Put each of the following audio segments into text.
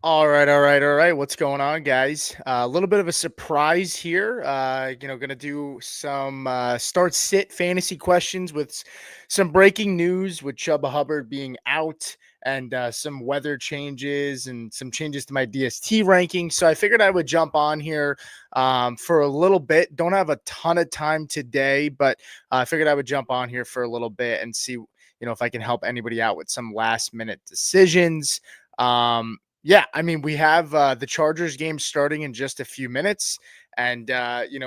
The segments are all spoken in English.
All right. What's going on, guys? A little bit of a surprise here. Gonna do some start sit fantasy questions with some breaking news with Chuba Hubbard being out and some weather changes and some changes to my DST ranking. So I figured I would jump on here for a little bit. Don't have a ton of time today, but I figured I would jump on here for a little bit and see, if I can help anybody out with some last minute decisions. Yeah, I mean, we have the Chargers game starting in just a few minutes. And,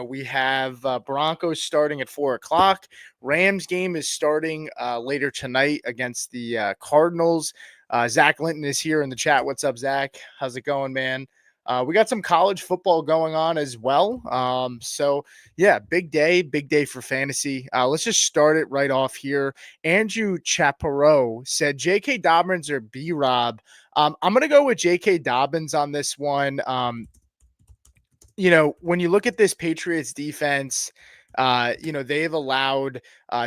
we have Broncos starting at 4 o'clock. Rams game is starting later tonight against the Cardinals. Zach Linton is here in the chat. What's up, Zach? How's it going, man? We got some college football going on as well. Yeah, big day for fantasy. Let's just start it right off here. Andrew Chaparro said J.K. Dobbins or B Rob. I'm going to go with J.K. Dobbins on this one. When you look at this Patriots defense, they've allowed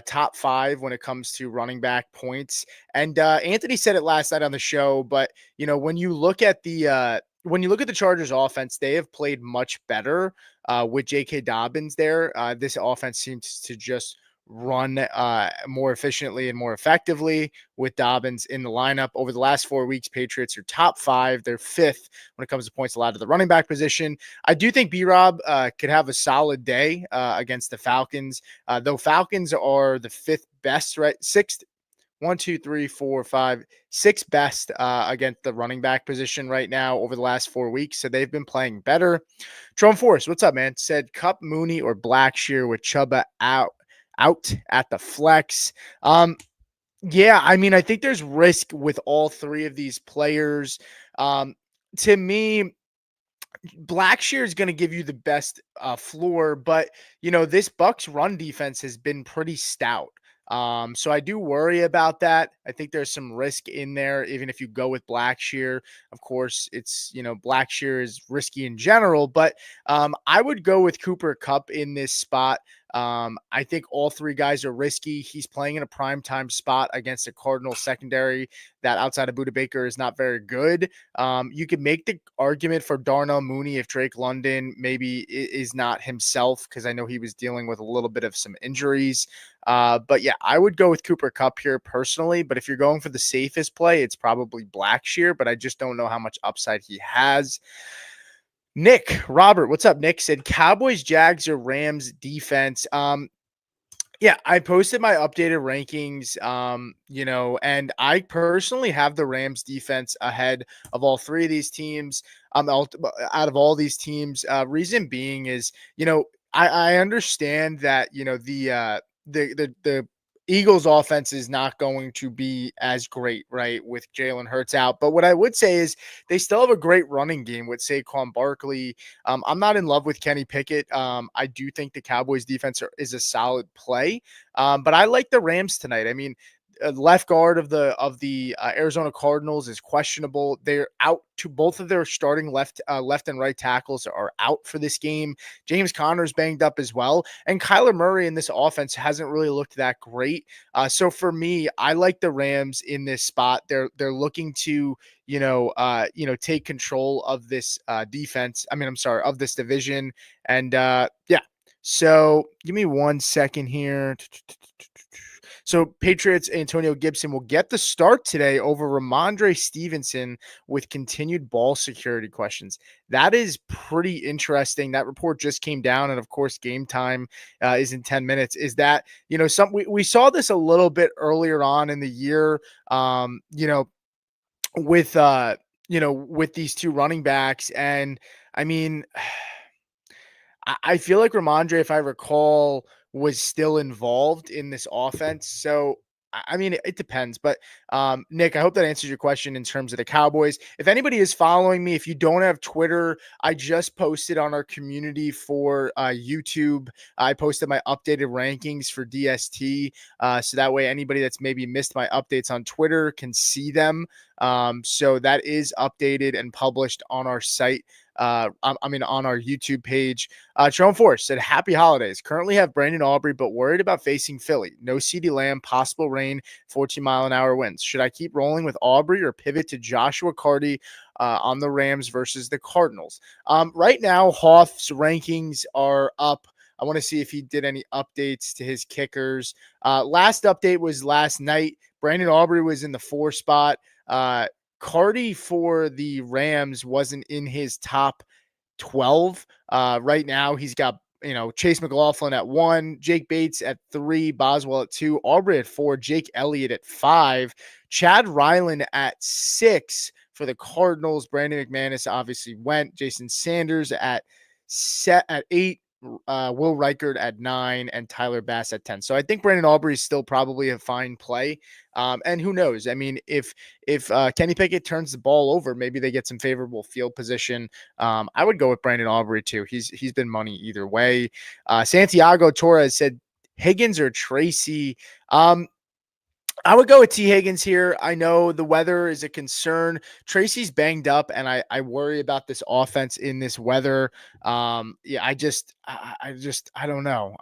top five when it comes to running back points. And Anthony said it last night on the show, but when you look at the Chargers offense, they have played much better with J.K. Dobbins there. This offense seems to just run more efficiently and more effectively with Dobbins in the lineup. Over the last 4 weeks, Patriots are top five. They're fifth when it comes to points allowed to the running back position. I do think B-Rob could have a solid day against the Falcons, though Falcons are the fifth best, right? Sixth. 1, 2, 3, 4, 5, 6 best against the running back position right now over the last 4 weeks. So they've been playing better. Tron Force, what's up, man? Said Cup, Mooney, or Blackshear with Chuba out at the flex. Yeah, I mean, I think there's risk with all three of these players. To me, Blackshear is going to give you the best floor, but this Bucks run defense has been pretty stout. So I do worry about that. I think there's some risk in there, even if you go with Blackshear. Of course, it's Blackshear is risky in general, but I would go with Cooper Kupp in this spot. I think all three guys are risky. He's playing in a primetime spot against a Cardinal secondary that outside of Budda Baker is not very good. You could make the argument for Darnell Mooney if Drake London maybe is not himself, because I know he was dealing with a little bit of some injuries. But yeah, I would go with Cooper Kupp here personally. But if you're going for the safest play, it's probably Blackshear, but I just don't know how much upside he has. Robert, what's up? Nick said Cowboys, Jags, or Rams defense. Yeah, I posted my updated rankings, and I personally have the Rams defense ahead of all three of these teams. Out of all these teams, reason being is, I understand that, the Eagles offense is not going to be as great, right, with Jalen Hurts out. But what I would say is they still have a great running game with Saquon Barkley. I'm not in love with Kenny Pickett. I do think the Cowboys defense is a solid play. But I like the Rams tonight. I mean, left guard of the Arizona Cardinals is questionable. They're out to both of their starting left and right tackles are out for this game. James Conner's banged up as well, and Kyler Murray in this offense hasn't really looked that great. So for me, I like the Rams in this spot. They're looking to take control of this defense. I mean, I'm sorry, of this division, and yeah. So give me 1 second here. So Patriots Antonio Gibson will get the start today over Ramondre Stevenson with continued ball security questions. That is pretty interesting. That report just came down, and of course, game time is in 10 minutes. Is that we saw this a little bit earlier on in the year? With with these two running backs, and I mean. I feel like Ramondre, if I recall, was still involved in this offense. So, I mean, it depends. But, Nick, I hope that answers your question in terms of the Cowboys. If anybody is following me, if you don't have Twitter, I just posted on our community for YouTube. I posted my updated rankings for DST. So that way, anybody that's maybe missed my updates on Twitter can see them. So that is updated and published on our site. on our YouTube page. Jerome Force said, "Happy holidays. Currently have Brandon Aubrey, but worried about facing Philly. No CeeDee Lamb, possible rain, 14-mile-an-hour winds. Should I keep rolling with Aubrey or pivot to Joshua Carty on the Rams versus the Cardinals?" Right now, Hoff's rankings are up. I want to see if he did any updates to his kickers. Last update was last night. Brandon Aubrey was in the 4 spot. Carty for the Rams wasn't in his top 12. Right now, he's got Chase McLaughlin at 1, Jake Bates at 3, Boswell at 2, Aubrey at 4, Jake Elliott at 5, Chad Ryland at 6 for the Cardinals. Brandon McManus obviously went. Jason Sanders at 8. Will Reichard at 9 and Tyler Bass at 10. So I think Brandon Aubrey is still probably a fine play. And who knows? I mean, if Kenny Pickett turns the ball over, maybe they get some favorable field position. I would go with Brandon Aubrey too. He's been money either way. Santiago Torres said Higgins or Tracy. I would go with T. Higgins here. I know the weather is a concern. Tracy's banged up, and I worry about this offense in this weather. Yeah, I don't know.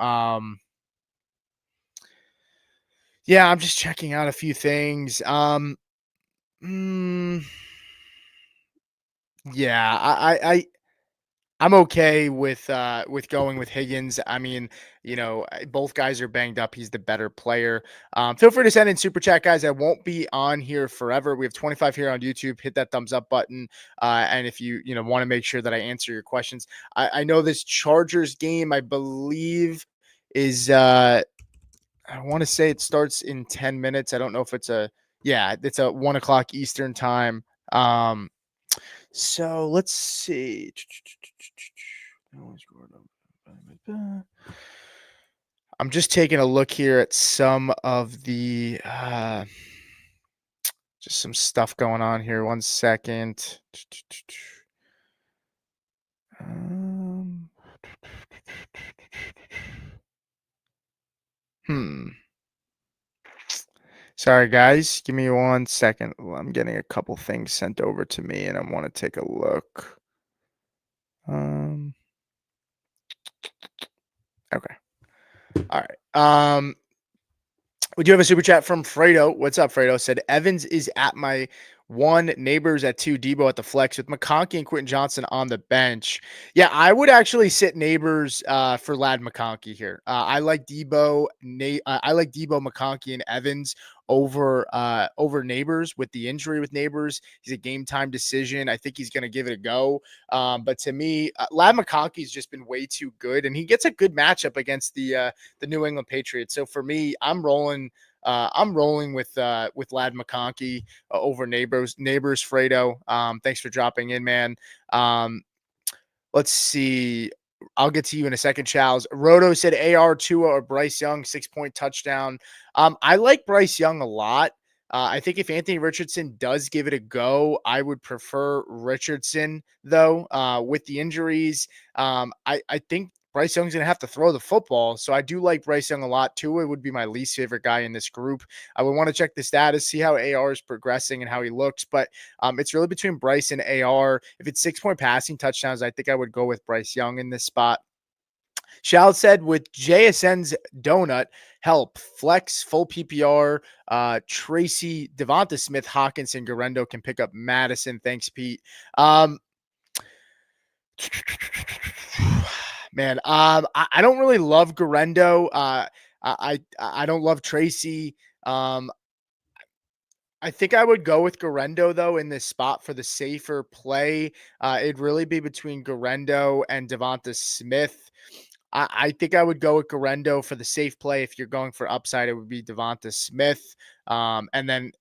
Yeah, I'm just checking out a few things. Yeah, I'm okay with going with Higgins. I mean, both guys are banged up. He's the better player. Feel free to send in super chat, guys. I won't be on here forever. We have 25 here on YouTube. Hit that thumbs up button. And if you want to make sure that I answer your questions, I know this Chargers game, I believe, is I want to say it starts in 10 minutes. I don't know if it's it's a 1:00 Eastern time. So let's see. I'm just taking a look here at some of the just some stuff going on here. 1 second. Sorry, guys. Give me 1 second. I'm getting a couple things sent over to me, and I want to take a look. Okay. All right. We do have a super chat from Fredo. What's up, Fredo? Said Evans is at my 1, Neighbors at 2, Debo at the flex with McConkey and Quentin Johnson on the bench. Yeah, I would actually sit Neighbors for Lad McConkey here. I like Debo, McConkey, and Evans over Neighbors with the injury with Neighbors. He's a game time decision. I think he's going to give it a go. But to me, Lad McConkey's just been way too good, and he gets a good matchup against the New England Patriots. So for me, I'm rolling with Lad McConkey over Neighbors Fredo. Thanks for dropping in, man. Let's see. I'll get to you in a second, Charles. Roto said AR, Tua, or Bryce Young, 6-point touchdown. I like Bryce Young a lot. I think if Anthony Richardson does give it a go, I would prefer Richardson, though, with the injuries. I think Bryce Young's going to have to throw the football. So I do like Bryce Young a lot. Tua would be my least favorite guy in this group. I would want to check the status, see how AR is progressing and how he looks. But it's really between Bryce and AR. If it's 6-point passing touchdowns, I think I would go with Bryce Young in this spot. Shal said with JSN's donut help, flex, full PPR, Tracy, Devonta Smith, Hawkinson, Garendo can pick up Madison. Thanks, Pete. Man, I don't really love Garendo. I don't love Tracy. I think I would go with Garendo, though, in this spot for the safer play. It'd really be between Garendo and Devonta Smith. I think I would go with Garendo for the safe play. If you're going for upside, it would be Devonta Smith. And then,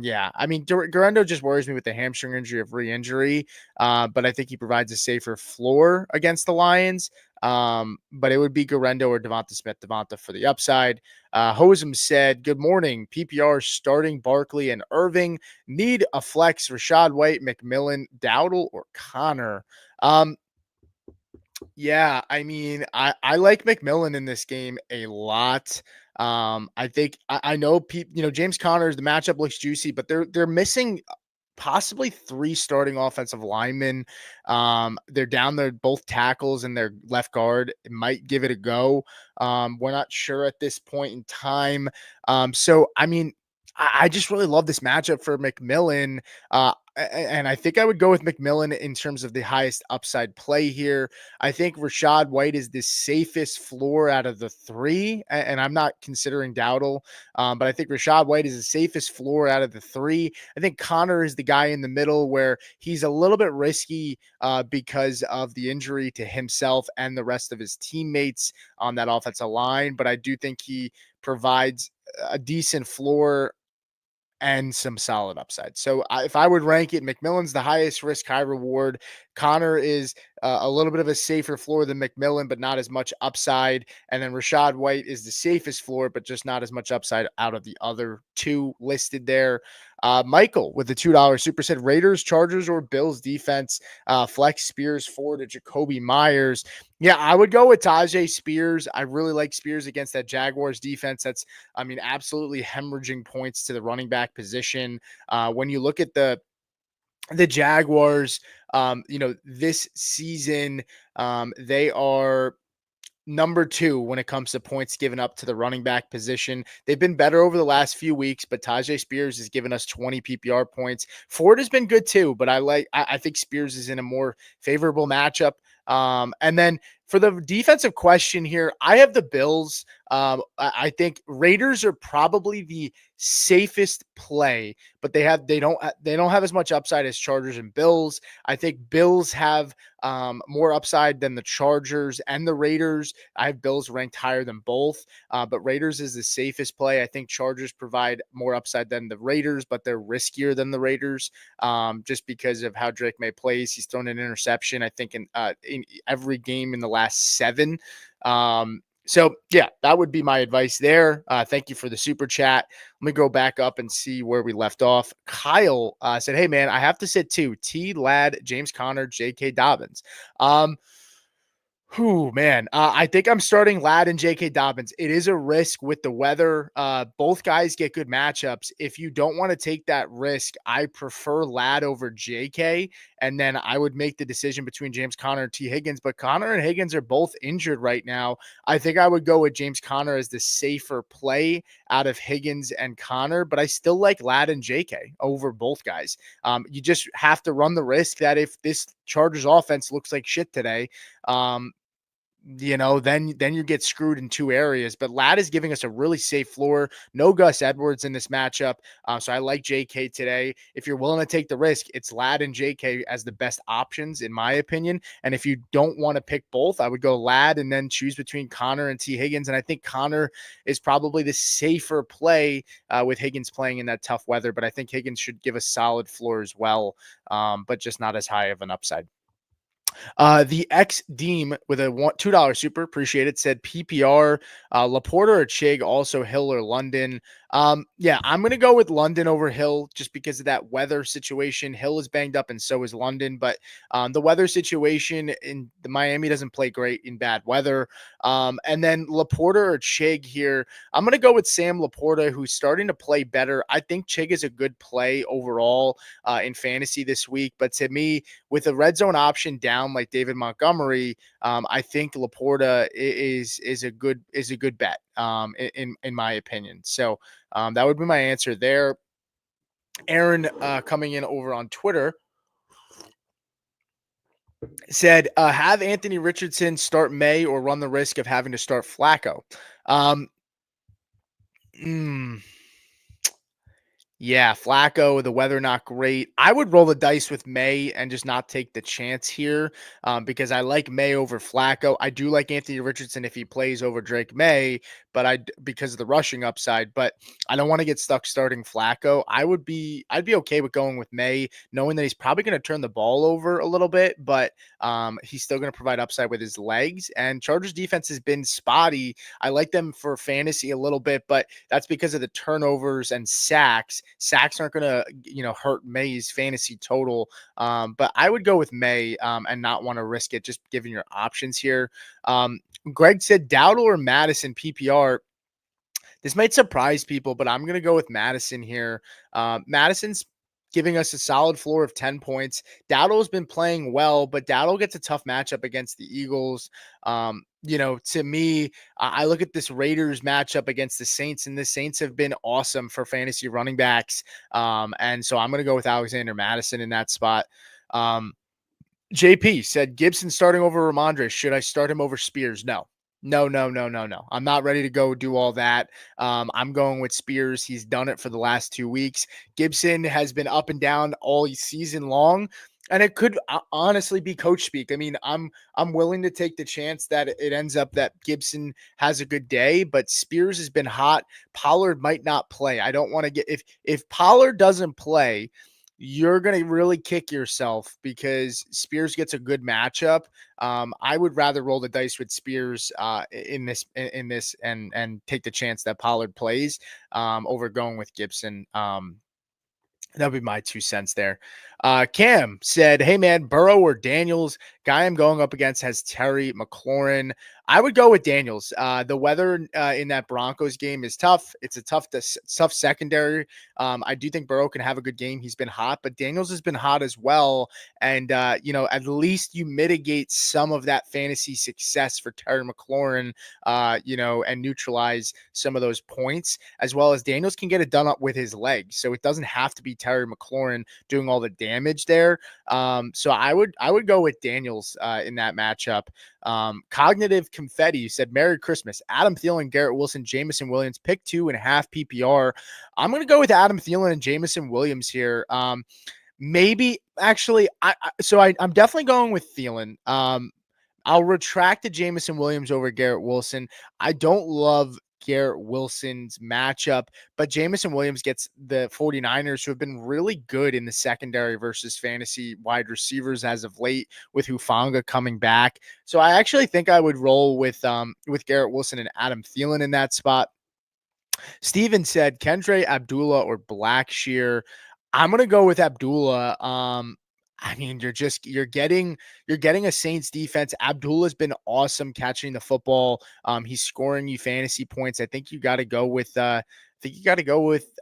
yeah, I mean, Garendo just worries me with the hamstring injury of re-injury. But I think he provides a safer floor against the Lions. But it would be Garendo or Devonta Smith. Devonta for the upside. Hosem said, good morning. PPR starting Barkley and Irving. Need a flex. Rashad White, McMillan, Dowdle, or Connor. Yeah, I mean, I like McMillan in this game a lot. I think I know James Conner's the matchup looks juicy, but they're missing possibly three starting offensive linemen. They're down there, both tackles and their left guard. It might give it a go. We're not sure at this point in time. So, I mean, I just really love this matchup for McMillan. And I think I would go with McMillan in terms of the highest upside play here. I think Rashad White is the safest floor out of the three, and I'm not considering Dowdle, but I think Rashad White is the safest floor out of the three. I think Connor is the guy in the middle where he's a little bit risky because of the injury to himself and the rest of his teammates on that offensive line, but I do think he provides a decent floor and some solid upside. So if I would rank it, McMillan's the highest risk, high reward. Connor is a little bit of a safer floor than McMillan, but not as much upside. And then Rashad White is the safest floor, but just not as much upside out of the other two listed there. Michael with the $2 super said Raiders, Chargers, or Bills defense. Flex Spears forward to Jacoby Myers. Yeah, I would go with Tajay Spears. I really like Spears against that Jaguars defense. That's, I mean, absolutely hemorrhaging points to the running back position. When you look at the Jaguars, this season, they are number two when it comes to points given up to the running back position. They've been better over the last few weeks, but Tajay Spears has given us 20 PPR points. Ford has been good too, but I think Spears is in a more favorable matchup. And then for the defensive question here, I have the Bills. I think Raiders are probably the safest play, but they don't have as much upside as Chargers and Bills. I think Bills have more upside than the Chargers and the Raiders. I have Bills ranked higher than both, but Raiders is the safest play. I think Chargers provide more upside than the Raiders, but they're riskier than the Raiders just because of how Drake May plays. He's thrown an interception, I think, in every game in the last 7. So yeah, that would be my advice there. Thank you for the super chat. Let me go back up and see where we left off. Kyle said, "Hey man, I have to sit two. T Lad, James Conner, J.K. Dobbins." Man. I think I'm starting Ladd and J.K. Dobbins. It is a risk with the weather. Both guys get good matchups. If you don't want to take that risk, I prefer Ladd over J.K. And then I would make the decision between James Conner and T. Higgins. But Conner and Higgins are both injured right now. I think I would go with James Conner as the safer play out of Higgins and Conner. But I still like Ladd and J.K. over both guys. You just have to run the risk that if this Chargers offense looks like shit today, then you get screwed in two areas. But Ladd is giving us a really safe floor. No Gus Edwards in this matchup. So I like JK today. If you're willing to take the risk, it's Ladd and JK as the best options, in my opinion. And if you don't want to pick both, I would go Ladd and then choose between Connor and T. Higgins. And I think Connor is probably the safer play with Higgins playing in that tough weather. But I think Higgins should give a solid floor as well, but just not as high of an upside. The X Deem with a $2 super, appreciate it, said PPR, Laporta or Chig, also Hill or London. Yeah, I'm going to go with London over Hill just because of that weather situation. Hill is banged up and so is London, but the weather situation in the Miami doesn't play great in bad weather. And then Laporta or Chig here, I'm going to go with Sam Laporta, who's starting to play better. I think Chig is a good play overall in fantasy this week, but to me, with a red zone option down like David Montgomery, I think Laporta is a good bet in my opinion. So that would be my answer there. Aaron coming in over on Twitter said, have Anthony Richardson start May or run the risk of having to start Flacco. Yeah, Flacco, the weather not great. I would roll the dice with May and just not take the chance here because I like May over Flacco. I do like Anthony Richardson if he plays over Drake May, but because of the rushing upside. But I don't want to get stuck starting Flacco. I'd be okay with going with May, knowing that he's probably going to turn the ball over a little bit, but he's still going to provide upside with his legs. And Chargers defense has been spotty. I like them for fantasy a little bit, but that's because of the turnovers and sacks. Sacks aren't going to, hurt May's fantasy total. But I would go with May and not want to risk it, just given your options here. Greg said Dowdle or Madison PPR. This might surprise people, but I'm going to go with Madison here. Madison's giving us a solid floor of 10 points. Dowdle's been playing well, but Dowdle gets a tough matchup against the Eagles. To me, I look at this Raiders matchup against the Saints, and the Saints have been awesome for fantasy running backs. And so I'm going to go with Alexander Madison in that spot. JP said Gibson starting over Ramondre. Should I start him over Spears? No. No, no, no, no, no. I'm not ready to go do all that. I'm going with Spears. He's done it for the last 2 weeks. Gibson has been up and down all season long, and it could honestly be coach speak. I mean, I'm willing to take the chance that it ends up that Gibson has a good day, but Spears has been hot. Pollard might not play. I don't want to get if Pollard doesn't play, you're going to really kick yourself because Spears gets a good matchup. I would rather roll the dice with Spears in this and take the chance that Pollard plays over going with Gibson. That would be my 2 cents there. Cam said, hey, man, Burrow or Daniels? Guy I'm going up against has Terry McLaurin. I would go with Daniels. The weather in that Broncos game is tough. It's a tough secondary. I do think Burrow can have a good game. He's been hot, but Daniels has been hot as well. And, at least you mitigate some of that fantasy success for Terry McLaurin, and neutralize some of those points, as well as Daniels can get it done up with his legs. So it doesn't have to be Terry McLaurin doing all the damage there. So I would go with Daniels in that matchup. Cognitive Confetti said, Merry Christmas. Adam Thielen, Garrett Wilson, Jameson Williams, pick 2.5 PPR. I'm going to go with Adam Thielen and Jameson Williams here. Maybe actually, I'm definitely going with Thielen. I'll retract the Jameson Williams over Garrett Wilson. I don't love Garrett Wilson's matchup, but Jameson Williams gets the 49ers, who have been really good in the secondary versus fantasy wide receivers as of late, with Hufanga coming back. So I actually think I would roll with Garrett Wilson and Adam Thielen in that spot. Steven said Kendre Abdullah or Blackshear. I'm gonna go with Abdullah. I mean, you're getting a Saints defense. Abdullah's been awesome catching the football. He's scoring you fantasy points. I think you got to go with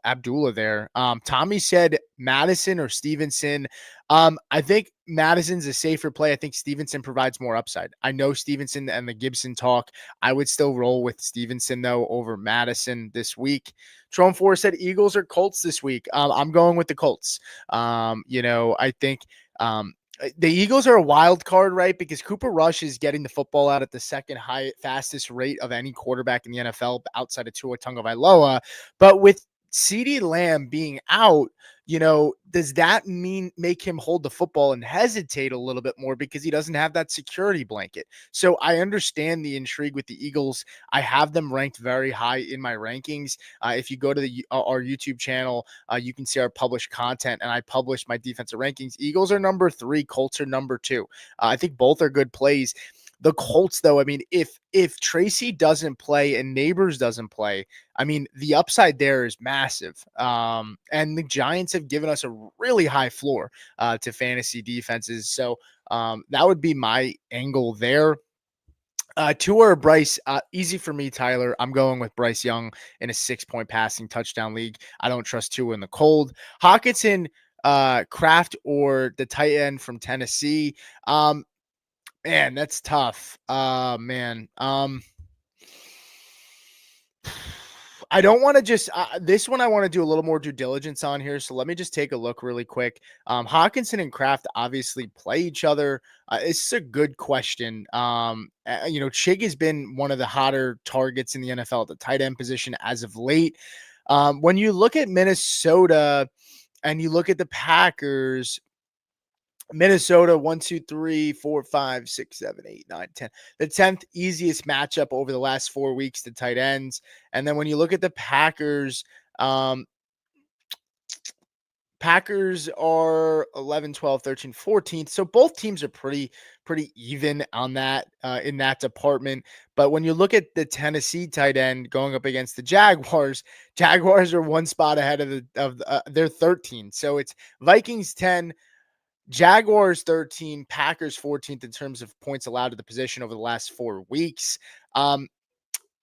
Abdullah there. Tommy said Madison or Stevenson. I think Madison's a safer play. I think Stevenson provides more upside. I know Stevenson and the Gibson talk. I would still roll with Stevenson, though, over Madison this week. Tron 4 said Eagles or Colts this week. I'm going with the Colts. I think the Eagles are a wild card, right? Because Cooper Rush is getting the football out at the second fastest rate of any quarterback in the NFL outside of Tua Tagovailoa. But with CeeDee Lamb being out, does that make him hold the football and hesitate a little bit more because he doesn't have that security blanket? So I understand the intrigue with the Eagles. I have them ranked very high in my rankings. If you go to our YouTube channel, you can see our published content, and I published my defensive rankings. Eagles are number 3, Colts are number 2. I think both are good plays. The Colts, though, I mean, if Tracy doesn't play and Neighbors doesn't play, I mean, the upside there is massive. And the Giants have given us a really high floor to fantasy defenses. So that would be my angle there. Tua or Bryce, easy for me, Tyler. I'm going with Bryce Young in a 6-point passing touchdown league. I don't trust Tua in the cold. Hawkinson, Kraft, or the tight end from Tennessee. Man, that's tough. Man. I don't want to just this one. I want to do a little more due diligence on here. So let me just take a look really quick. Hawkinson and Kraft obviously play each other. It's a good question. Chig has been one of the hotter targets in the NFL at the tight end position as of late. When you look at Minnesota and you look at the Packers, Minnesota 1, 2, 3, 4, 5, 6, 7, 8, 9, 10. The 10th easiest matchup over the last 4 weeks to tight ends. And then when you look at the Packers, Packers are 11, 12, 13, 14th. So both teams are pretty even on that in that department. But when you look at the Tennessee tight end going up against the Jaguars are one spot ahead of their 13. So it's Vikings 10, Jaguars 13, Packers 14th in terms of points allowed to the position over the last 4 weeks.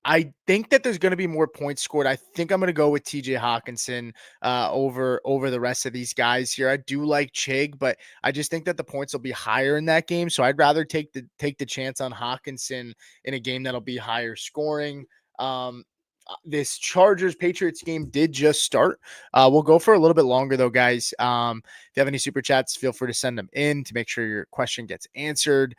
I think that there's going to be more points scored. I think I'm going to go with TJ Hawkinson over the rest of these guys here. I do like Chig, but I just think that the points will be higher in that game. So I'd rather take the chance on Hawkinson in a game that'll be higher scoring. This Chargers Patriots game did just start. We'll go for a little bit longer though, guys. If you have any super chats, feel free to send them in to make sure your question gets answered.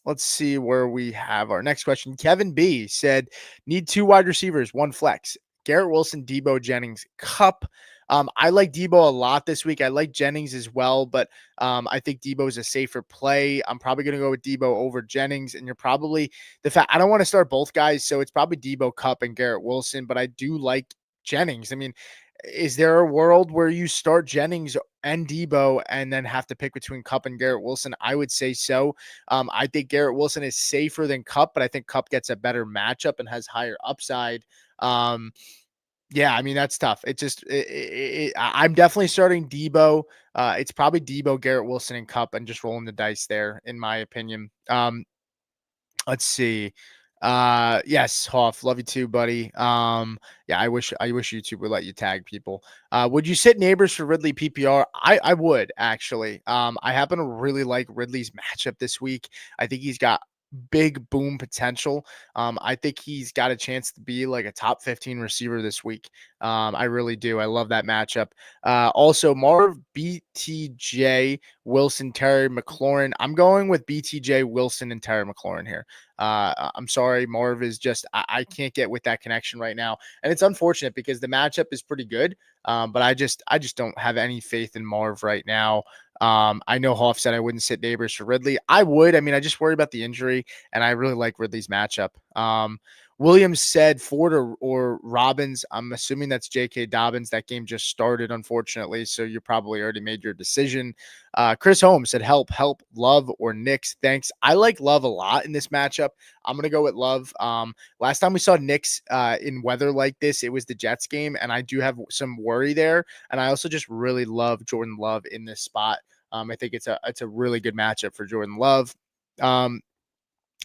Let's see where we have our next question. Kevin B said, need 2 wide receivers, 1 flex. Garrett Wilson, Debo Jennings, Cup. I like Debo a lot this week. I like Jennings as well, but I think Debo is a safer play. I'm probably going to go with Debo over Jennings, and you're probably I don't want to start both guys, so it's probably Debo, Cup, and Garrett Wilson, but I do like Jennings. I mean, is there a world where you start Jennings and Debo and then have to pick between Cup and Garrett Wilson? I would say so. I think Garrett Wilson is safer than Cup, but I think Cup gets a better matchup and has higher upside. Yeah, I mean, that's tough. It just, I'm definitely starting Debo. It's probably Debo, Garrett Wilson, and Cup, and just rolling the dice there, in my opinion. Let's see. Yes, Hoff, love you too, buddy. Yeah, I wish YouTube would let you tag people. Would you sit neighbors for Ridley PPR? I would actually. I happen to really like Ridley's matchup this week. I think he's got big boom potential. I think he's got a chance to be like a top 15 receiver this week. I really do. I love that matchup. Also, Marv, BTJ, Wilson, Terry McLaurin. I'm going with BTJ, Wilson, and Terry McLaurin here. I'm sorry, Marv is just I can't get with that connection right now, and it's unfortunate because the matchup is pretty good. But I just don't have any faith in Marv right now. I know Hoff said I wouldn't sit neighbors for Ridley. I would. I mean, I just worry about the injury, and I really like Ridley's matchup. Williams said Ford or Robbins. I'm assuming that's J.K. Dobbins. That game just started, unfortunately, so you probably already made your decision. Chris Holmes said help, Love or Knicks. Thanks. I like Love a lot in this matchup. I'm going to go with Love. Last time we saw Knicks in weather like this, it was the Jets game, and I do have some worry there. And I also just really love Jordan Love in this spot. I think it's a really good matchup for Jordan Love.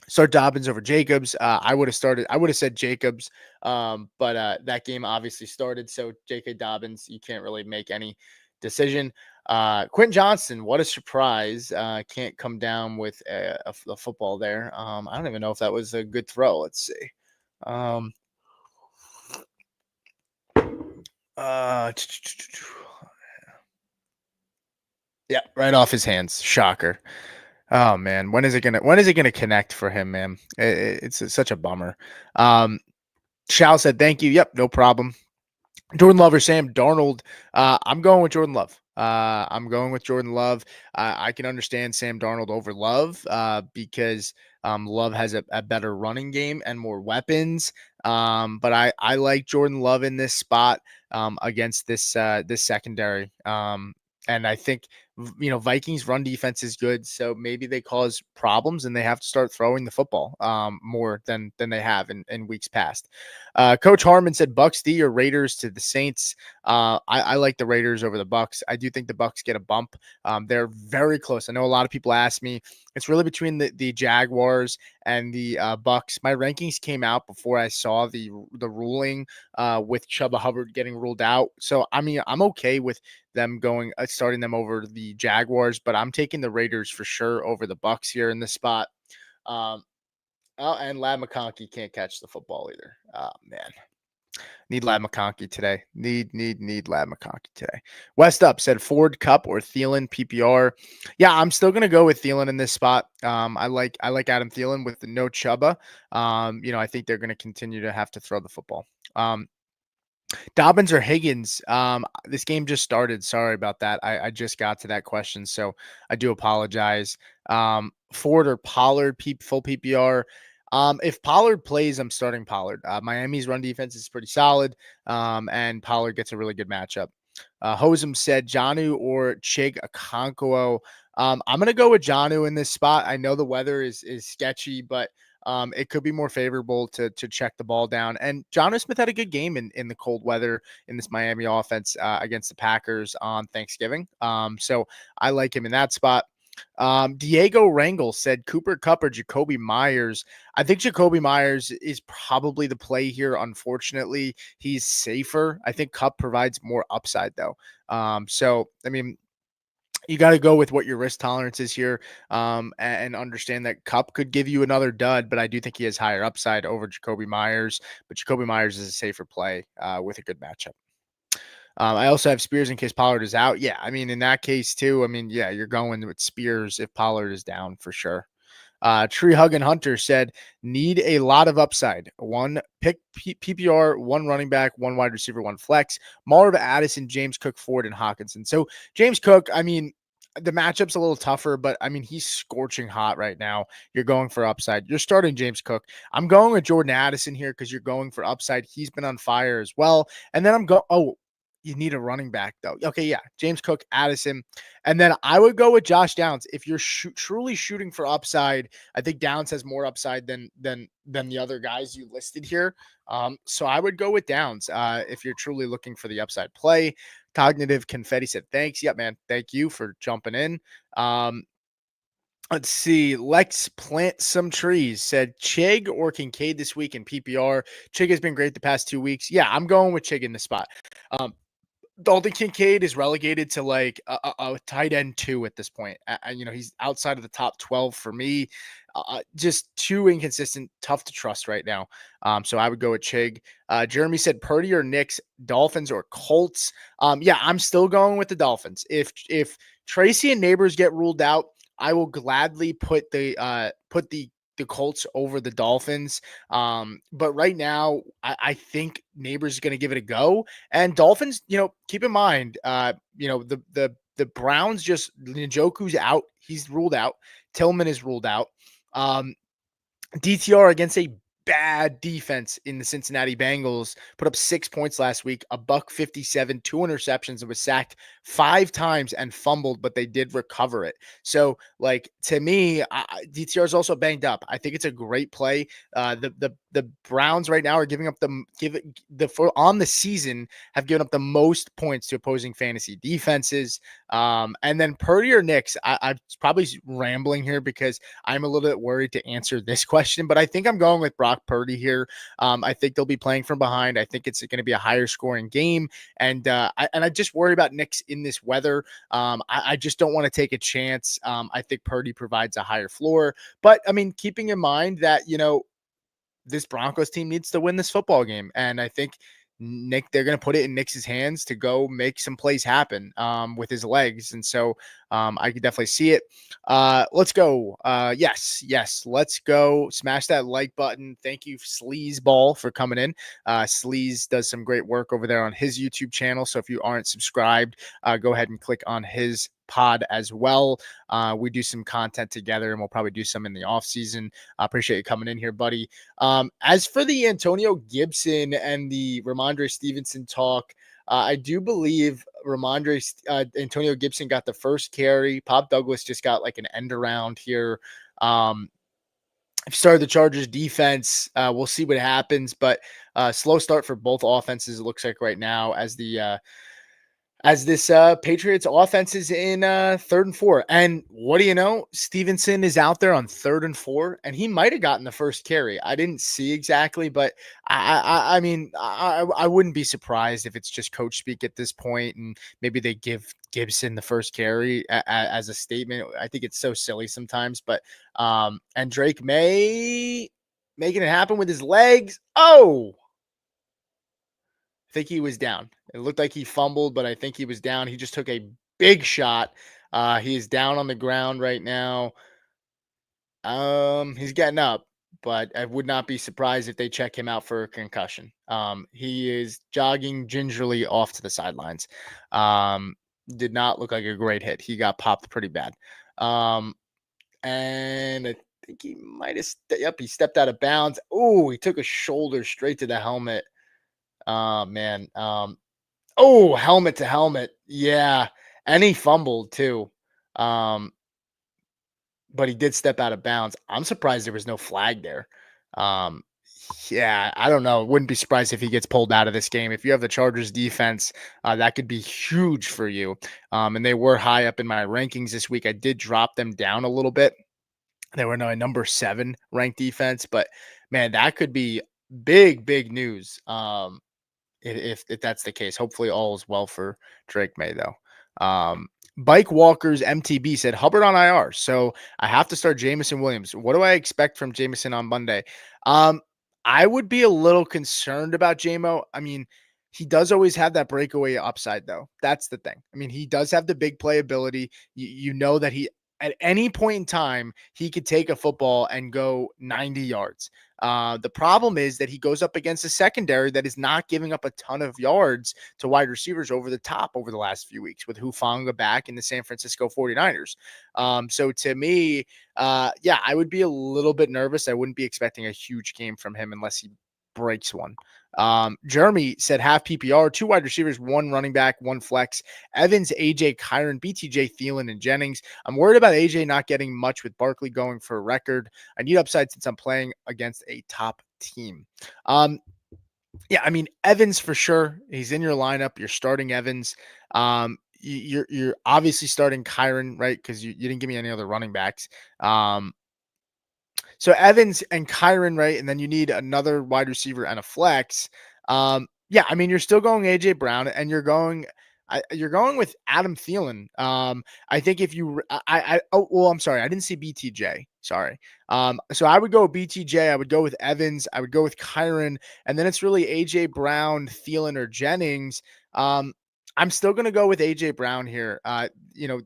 Start Dobbins over Jacobs. I would have said Jacobs, but that game obviously started. So J.K. Dobbins, you can't really make any decision. Quentin Johnston, what a surprise. Can't come down with a football there. I don't even know if that was a good throw. Let's see. Yeah, right off his hands. Shocker. Oh man, when is it gonna connect for him, man? It's such a bummer. Shao said thank you. Yep, no problem. Jordan Love or Sam Darnold. I'm going with Jordan Love. I'm going with Jordan Love. I can understand Sam Darnold over Love because Love has a better running game and more weapons. But I like Jordan Love in this spot against this secondary. And I think Vikings run defense is good, so maybe they cause problems and they have to start throwing the football more than they have in weeks past. Coach Harmon said Bucks D or Raiders to the Saints. I like the Raiders over the Bucks. I do think the Bucks get a bump. They're very close. I know a lot of people ask me. It's really between the Jaguars and the Bucks. My rankings came out before I saw the ruling with Chuba Hubbard getting ruled out. So I mean, I'm okay with them starting them over the Jaguars, but I'm taking the Raiders for sure over the Bucks here in this spot. And Lad McConkey can't catch the football either. Oh man. Need Lad McConkey today. Need Lad McConkey today. West Up said Ford, Cup, or Thielen PPR. Yeah, I'm still gonna go with Thielen in this spot. I like Adam Thielen with the no Chuba. I think they're gonna continue to have to throw the football. Dobbins or Higgins? This game just started. Sorry about that. I just got to that question, so I do apologize. Ford or Pollard, full PPR. If Pollard plays, I'm starting Pollard. Miami's run defense is pretty solid, and Pollard gets a really good matchup. Hosem said Jonnu or Chig Okonkwo. I'm going to go with Jonnu in this spot. I know the weather is sketchy, but it could be more favorable to check the ball down. And Jonnu Smith had a good game in the cold weather in this Miami offense against the Packers on Thanksgiving. So I like him in that spot. Diego Rangel said Cooper Cup or Jacoby Myers. I think Jacoby Myers is probably the play here. Unfortunately, he's safer. I think Cup provides more upside though. So I mean, you got to go with what your risk tolerance is here, and understand that Cup could give you another dud, but I do think he has higher upside over Jacoby Myers. But Jacoby Myers is a safer play with a good matchup. I also have Spears in case Pollard is out. Yeah, I mean, in that case too, I mean, yeah, you're going with Spears if Pollard is down for sure. Tree Huggin Hunter said, need a lot of upside. One pick PPR, one running back, one wide receiver, one flex. Marv Addison, James Cook, Ford, and Hawkinson. So James Cook, I mean, the matchup's a little tougher, but I mean, he's scorching hot right now. You're going for upside. You're starting James Cook. I'm going with Jordan Addison here because you're going for upside. He's been on fire as well. And then I'm going, oh, you need a running back though. Okay, yeah, James Cook, Addison, and then I would go with Josh Downs if you're truly shooting for upside. I think Downs has more upside than the other guys you listed here. So I would go with Downs if you're truly looking for the upside play. Cognitive Confetti said, "Thanks, yep, man. Thank you for jumping in." Um, Let's see. Lex Plant Some Trees said Chig or Kincaid this week in PPR. Chig has been great the past 2 weeks. Yeah, I'm going with Chig in the spot. Um, Dalton Kincaid is relegated to like a tight end 2 at this point. He's outside of the top 12 for me. Just too inconsistent, tough to trust right now. So I would go with Chig. Jeremy said Purdy or Knicks, Dolphins or Colts. Yeah, I'm still going with the Dolphins. If Tracy and Neighbors get ruled out, I will gladly put the Colts over the Dolphins. But right now, I think Neighbors is going to give it a go. And Dolphins, keep in mind, the Browns just Njoku's out. He's ruled out. Tillman is ruled out. Um, DTR against a bad defense in the Cincinnati Bengals put up 6 points last week, a buck 57, 2 interceptions, and was sacked 5 times and fumbled, but they did recover it. So, like to me, DTR is also banged up. I think it's a great play. The Browns right now are giving up on the season have given up the most points to opposing fantasy defenses. And then Purdy or Knicks, I'm probably rambling here because I'm a little bit worried to answer this question, but I think I'm going with Brock Purdy here. I think they'll be playing from behind. I think it's going to be a higher scoring game, and I just worry about Knicks in this weather. I just don't want to take a chance. I think Purdy provides a higher floor, but I mean, keeping in mind that this Broncos team needs to win this football game, and I think they're going to put it in Nick's hands to go make some plays happen with his legs. And so I could definitely see it. Let's go. Yes. Let's go. Smash that like button. Thank you, Sleazeball, for coming in. Sleaze does some great work over there on his YouTube channel. So if you aren't subscribed, go ahead and click on his pod as well. We do some content together, and we'll probably do some in the off season. I appreciate you coming in here, buddy. As for the Antonio Gibson and the Ramondre Stevenson talk, I do believe Antonio Gibson got the first carry. Pop Douglas just got like an end around here. Started the Chargers defense. We'll see what happens, but slow start for both offenses. It looks like right now as this Patriots offense is in 3rd and 4. And what do you know? Stevenson is out there on 3rd and 4, and he might have gotten the first carry. I didn't see exactly, but I mean, I wouldn't be surprised if it's just coach speak at this point, and maybe they give Gibson the first carry as a statement. I think it's so silly sometimes, but and Drake May making it happen with his legs. Oh, I think he was down. It looked like he fumbled, but I think he was down. He just took a big shot. He is down on the ground right now. He's getting up, but I would not be surprised if they check him out for a concussion. He is jogging gingerly off to the sidelines. Did not look like a great hit. He got popped pretty bad. And I think he might have. He stepped out of bounds. Oh, he took a shoulder straight to the helmet. Oh man. Oh, helmet to helmet. Yeah. And he fumbled too. But he did step out of bounds. I'm surprised there was no flag there. Um, Yeah, I don't know. Wouldn't be surprised if he gets pulled out of this game. If you have the Chargers defense, that could be huge for you. And they were high up in my rankings this week. I did drop them down a little bit. They were no number 7 ranked defense, but man, that could be big news. If that's the case. Hopefully all is well for Drake May though. Bike Walkers MTB said Hubbard on IR. So I have to start Jamison Williams. What do I expect from Jamison on Monday? Um, I would be a little concerned about JMO. I mean, he does always have that breakaway upside, though. That's the thing. I mean, he does have the big playability. You know that he at any point in time he could take a football and go 90 yards. The problem is that he goes up against a secondary that is not giving up a ton of yards to wide receivers over the top over the last few weeks with Hufanga back in the San Francisco 49ers. So to me, yeah, I would be a little bit nervous. I wouldn't be expecting a huge game from him unless he breaks one. Jeremy said half PPR, 2 wide receivers, 1 running back, 1 flex. Evans, AJ, Kyron, BTJ, Thielen, and Jennings. I'm worried about AJ not getting much with Barkley going for a record. I need upside since I'm playing against a top team. Yeah, I mean, Evans for sure. He's in your lineup. You're starting Evans. You're obviously starting Kyron, right? Because you didn't give me any other running backs. So Evans and Kyron, right? And then you need another wide receiver and a flex. Yeah, I mean, you're still going AJ Brown and you're going with Adam Thielen. I think if you, oh, well, I'm sorry. I didn't see BTJ. Sorry. So I would go BTJ. I would go with Evans. I would go with Kyron. And then it's really AJ Brown, Thielen, or Jennings. I'm still going to go with AJ Brown here.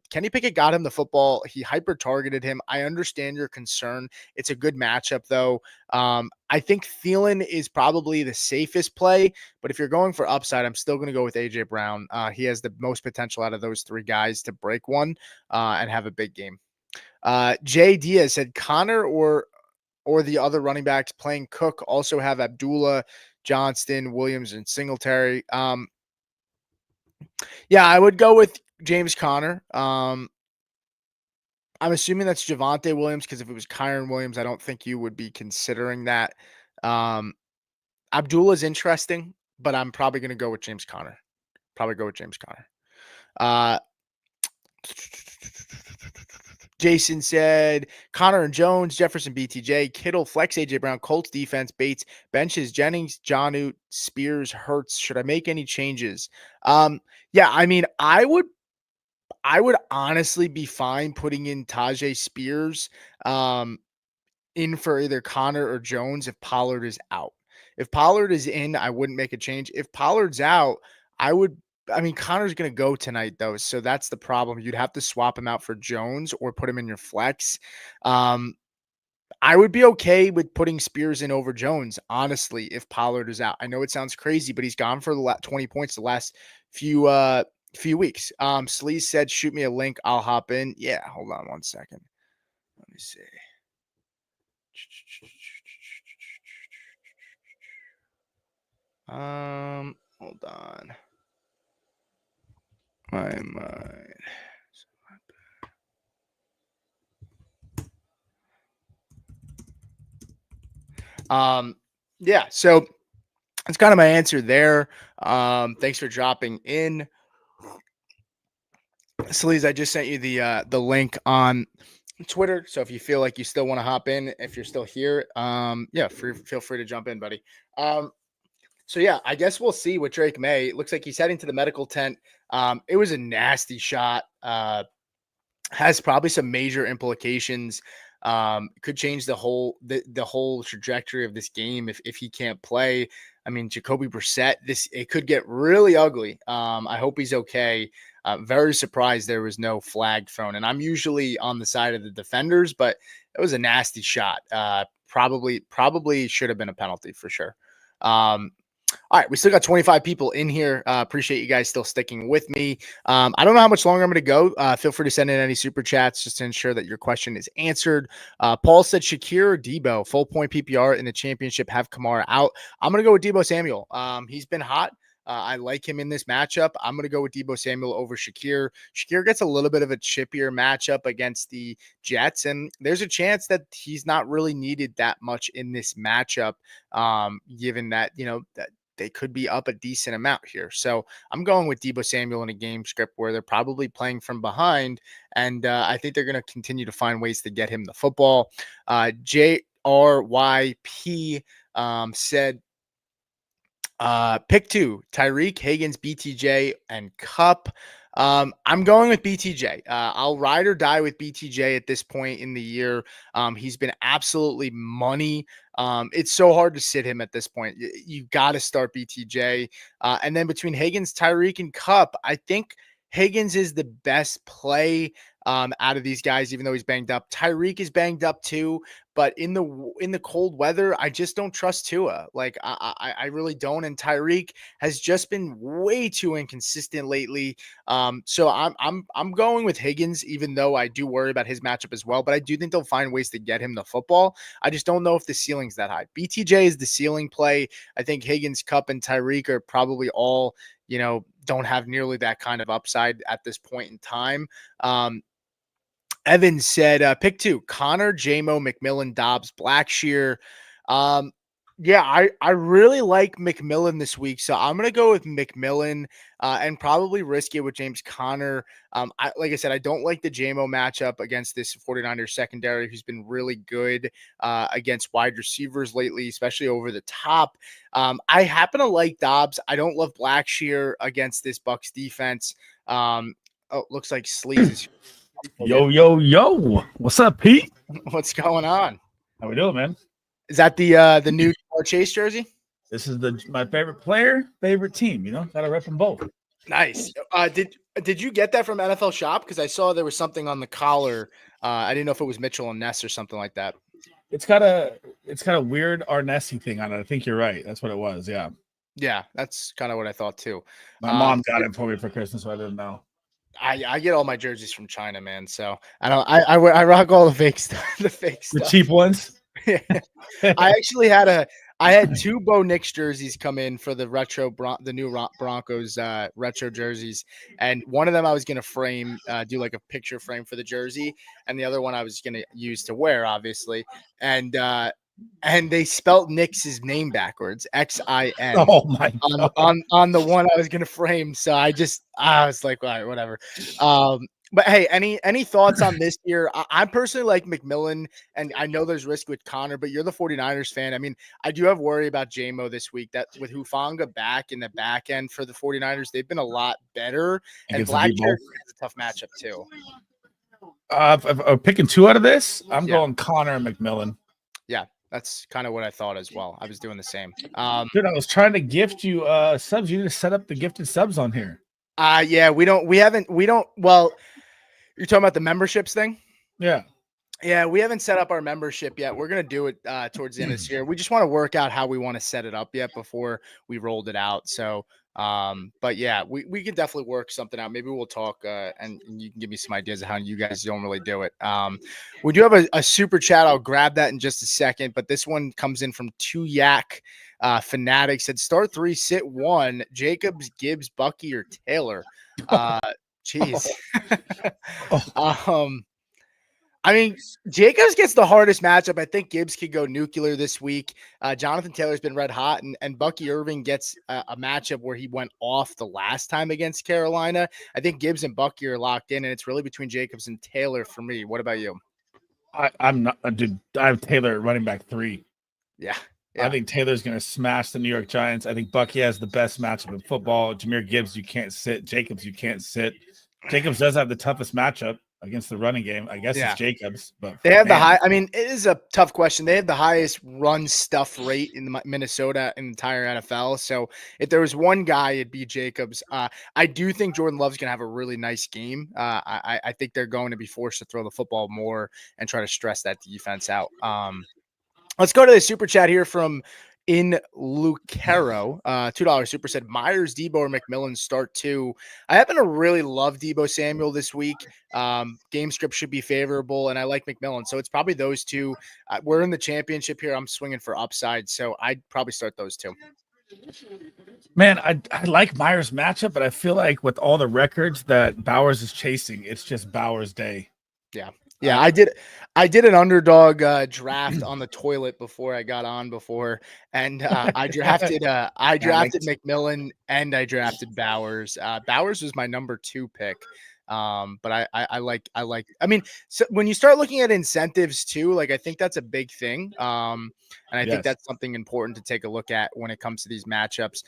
Kenny Pickett got him the football. He hyper targeted him. I understand your concern. It's a good matchup, though. I think Thielen is probably the safest play, but if you're going for upside, I'm still going to go with AJ Brown. He has the most potential out of those 3 guys to break one and have a big game. Jay Diaz said Connor or the other running backs playing Cook also have Abdullah, Johnston, Williams, and Singletary. Yeah, I would go with James Conner. I'm assuming that's Javonte Williams because if it was Kyron Williams, I don't think you would be considering that. Abdullah's interesting, but I'm probably going to go with James Conner. Jason said Connor and Jones, Jefferson, BTJ, Kittle, flex, AJ Brown, Colts defense, Bates, benches, Jennings, Jonnu, Spears, Hurts. Should I make any changes? Yeah, I mean, I would honestly be fine putting in Tajay Spears in for either Connor or Jones if Pollard is out. If Pollard is in, I wouldn't make a change. If Pollard's out, I mean, Connor's going to go tonight, though. So that's the problem. You'd have to swap him out for Jones or put him in your flex. I would be okay with putting Spears in over Jones, honestly, if Pollard is out. I know it sounds crazy, but he's gone for the 20 points the last few weeks. Sleaze said, shoot me a link. I'll hop in. Yeah, hold on one second. Let me see. Hold on. My mind. Yeah, so that's kind of my answer there. Thanks for dropping in. Sleaze, I just sent you the link on Twitter. So if you feel like you still want to hop in, if you're still here, yeah, feel free to jump in, buddy. So yeah, I guess we'll see with Drake May. It looks like he's heading to the medical tent. It was a nasty shot. Has probably some major implications. Could change the whole trajectory of this game if he can't play. I mean, Jacoby Brissett, it could get really ugly. I hope he's okay. Very surprised there was no flag thrown, and I'm usually on the side of the defenders, but it was a nasty shot. Probably should have been a penalty for sure. All right, we still got 25 people in here. Appreciate you guys still sticking with me. I don't know how much longer I'm going to go. Feel free to send in any super chats just to ensure that your question is answered. Paul said Shakir or Debo, full point PPR in the championship, have Kamara out. I'm going to go with Debo Samuel. He's been hot. I like him in this matchup. I'm going to go with Debo Samuel over Shakir. Shakir gets a little bit of a chippier matchup against the Jets, and there's a chance that he's not really needed that much in this matchup, given that, that they could be up a decent amount here. So I'm going with Debo Samuel in a game script where they're probably playing from behind, and I think they're going to continue to find ways to get him the football. JRYP said, pick two: Tyreek, Higgins, BTJ, and Cup. I'm going with BTJ. I'll ride or die with BTJ at this point in the year. He's been absolutely money. It's so hard to sit him at this point. You got to start BTJ. And then between Higgins, Tyreek, and Cup, I think Higgins is the best play out of these guys, even though he's banged up. Tyreek is banged up too, but in the cold weather, I just don't trust Tua. Like I really don't. And Tyreek has just been way too inconsistent lately. So I'm going with Higgins, even though I do worry about his matchup as well. But I do think they'll find ways to get him the football. I just don't know if the ceiling's that high. BTJ is the ceiling play. I think Higgins, Cup, and Tyreek are probably all, don't have nearly that kind of upside at this point in time. Evan said, pick two: Connor, JMO, McMillan, Dobbs, Blackshear. Yeah, I really like McMillan this week, so I'm going to go with McMillan and probably risk it with James Conner. Like I said, I don't like the JMO matchup against this 49ers secondary, who's been really good against wide receivers lately, especially over the top. I happen to like Dobbs. I don't love Blackshear against this Bucks defense. Looks like Sleaze is Yo. What's up, Pete? What's going on? How we doing, man? Is that the new Chase jersey? This is my favorite player, favorite team. Gotta rep them both. Nice. Did you get that from NFL Shop? Because I saw there was something on the collar. I didn't know if it was Mitchell and Ness or something like that. It's got a weird Arnesi thing on it. I think you're right. That's what it was. Yeah. Yeah, that's kind of what I thought too. My mom got it for me for Christmas, so I didn't know. I get all my jerseys from China, man. So I rock all the fake stuff, the cheap ones. I had two Bo Nix jerseys come in for the the new Broncos retro jerseys, and one of them I was gonna frame, do like a picture frame for the jersey, and the other one I was gonna use to wear, obviously, and they spelt Nix's name backwards, XIN. Oh my God. On the one I was gonna frame, so I was like, all right, whatever. But hey, any thoughts on this year? I personally like McMillan, and I know there's risk with Connor, but you're the 49ers fan. I mean, I do have worry about JMO this week, that with Hufanga back in the back end for the 49ers, they've been a lot better. And Blackshear has a tough matchup too. If picking two out of this, I'm going Connor and McMillan. Yeah, that's kind of what I thought as well. I was doing the same. Dude, I was trying to gift you subs. You need to set up the gifted subs on here. Yeah, well, you're talking about the memberships thing? Yeah. Yeah, we haven't set up our membership yet. We're going to do it towards the end of this year. We just want to work out how we want to set it up yet before we rolled it out. So, but yeah, we can definitely work something out. Maybe we'll talk and you can give me some ideas of how you guys don't really do it. We do have a super chat. I'll grab that in just a second, but this one comes in from 2Yak Fanatic. Said start 3, sit 1, Jacobs, Gibbs, Bucky, or Taylor. Jeez. I mean, Jacobs gets the hardest matchup. I think Gibbs could go nuclear this week. Jonathan Taylor's been red hot, and Bucky Irving gets a matchup where he went off the last time against Carolina. I think Gibbs and Bucky are locked in, and it's really between Jacobs and Taylor for me. What about you? I'm not, dude. I have Taylor running back 3. Yeah. I think Taylor's going to smash the New York Giants. I think Bucky has the best matchup in football. Jahmyr Gibbs, you can't sit. Jacobs, you can't sit. Jacobs does have the toughest matchup against the running game. I guess it's Jacobs, but they have the high. I mean, it is a tough question. They have the highest run stuff rate in Minnesota in the entire NFL. So if there was one guy, it'd be Jacobs. I do think Jordan Love's going to have a really nice game. I think they're going to be forced to throw the football more and try to stress that defense out. Let's go to the super chat here from in Lucero. $2 super said Myers, Debo, or McMillan start 2. I happen to really love Debo Samuel this week. Game script should be favorable, and I like McMillan. So it's probably those two. We're in the championship here. I'm swinging for upside, so I'd probably start those two. Man, I like Myers' matchup, but I feel like with all the records that Bowers is chasing, it's just Bowers' day. Yeah. Yeah, I did an underdog draft on the toilet before I got on before, and I drafted Alex. McMillan and I drafted Bowers. Bowers was my number 2 pick. But I mean, so when you start looking at incentives too, like I think that's a big thing. And I think Yes. that's something important to take a look at when it comes to these matchups.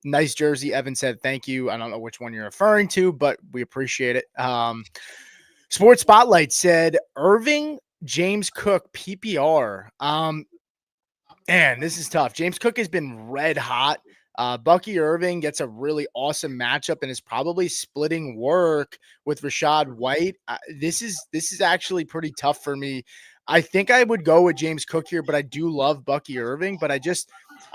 Nice jersey, Evan said. Thank you. I don't know which one you're referring to, but we appreciate it. Sports Spotlight said Irving James Cook PPR. Man, this is tough. James Cook has been red hot. Bucky Irving gets a really awesome matchup and is probably splitting work with Rashad White. This is actually pretty tough for me. I think I would go with James Cook here, but I do love Bucky Irving. But I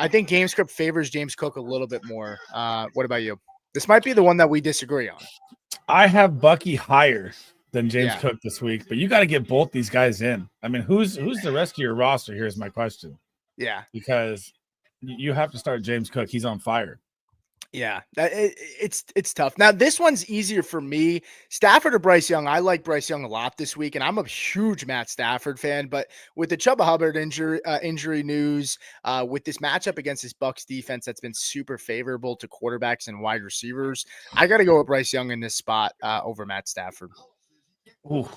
think GameScript favors James Cook a little bit more. What about you? This might be the one that we disagree on. I have Bucky higher than James Yeah. Cook this week, but you got to get both these guys in. I mean, who's the rest of your roster? Here's my question. Yeah. Because you have to start James Cook. He's on fire. Yeah, it's tough. Now this one's easier for me. Stafford or Bryce Young. I like Bryce Young a lot this week, and I'm a huge Matt Stafford fan. But with the Chuba Hubbard injury news, with this matchup against this Bucks defense that's been super favorable to quarterbacks and wide receivers, I got to go with Bryce Young in this spot over Matt Stafford. Ooh.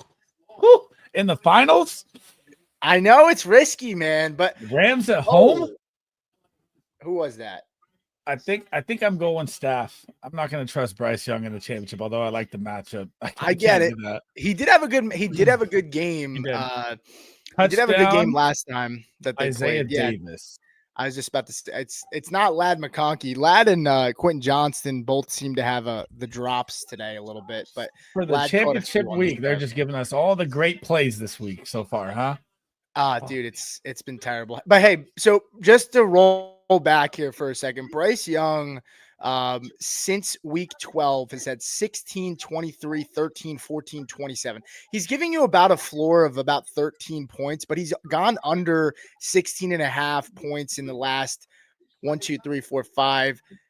Ooh. In the finals, I know it's risky, man, but Rams at home. Who was that? I think I'm going Staff. I'm not going to trust Bryce Young in the championship, although I like the matchup. I get it. He did have a good game. He did have a good game last time that they Isaiah played. Yeah. Davis. I was just about to say it's not Ladd McConkey. Ladd and Quentin Johnston both seem to have the drops today a little bit, but for the Ladd championship week, they're just giving us all the great plays this week so far, huh? Dude, it's been terrible. But hey, so just to roll back here for a second, Bryce Young, since week 12 has had 16, 23, 13, 14, 27. He's giving you about a floor of about 13 points, but he's gone under 16 and a half points in the last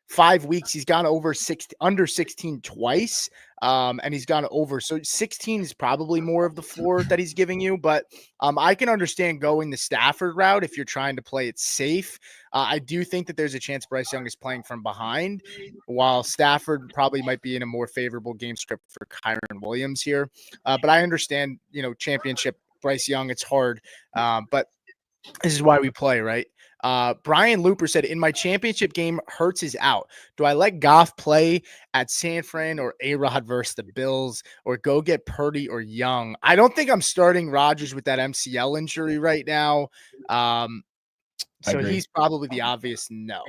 5 weeks. He's gone under 16 twice. And he's gone over. So 16 is probably more of the floor that he's giving you. But I can understand going the Stafford route if you're trying to play it safe. I do think that there's a chance Bryce Young is playing from behind, while Stafford probably might be in a more favorable game script for Kyron Williams here. But I understand, championship Bryce Young, it's hard. But this is why we play, right? Brian Looper said, in my championship game, Hurts is out. Do I let Goff play at San Fran or A-Rod versus the Bills, or go get Purdy or Young? I don't think I'm starting Rodgers with that MCL injury right now. So he's probably the obvious no.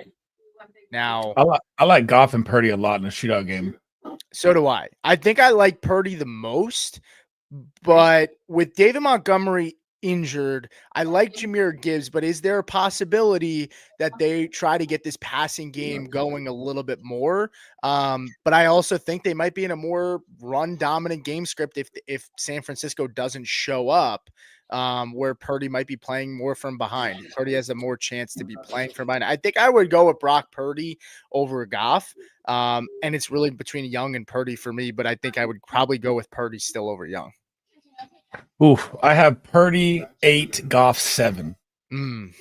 Now, I like Goff and Purdy a lot in a shootout game. So do I. I think I like Purdy the most, but with David Montgomery injured, I like Jahmyr Gibbs, but is there a possibility that they try to get this passing game going a little bit more? But I also think they might be in a more run dominant game script if San Francisco doesn't show up, where Purdy might be playing more from behind. Purdy has a more chance to be playing from behind. I think I would go with Brock Purdy over Goff. And it's really between Young and Purdy for me, but I think I would probably go with Purdy still over Young. Oof, I have Purdy 8, Goff 7. And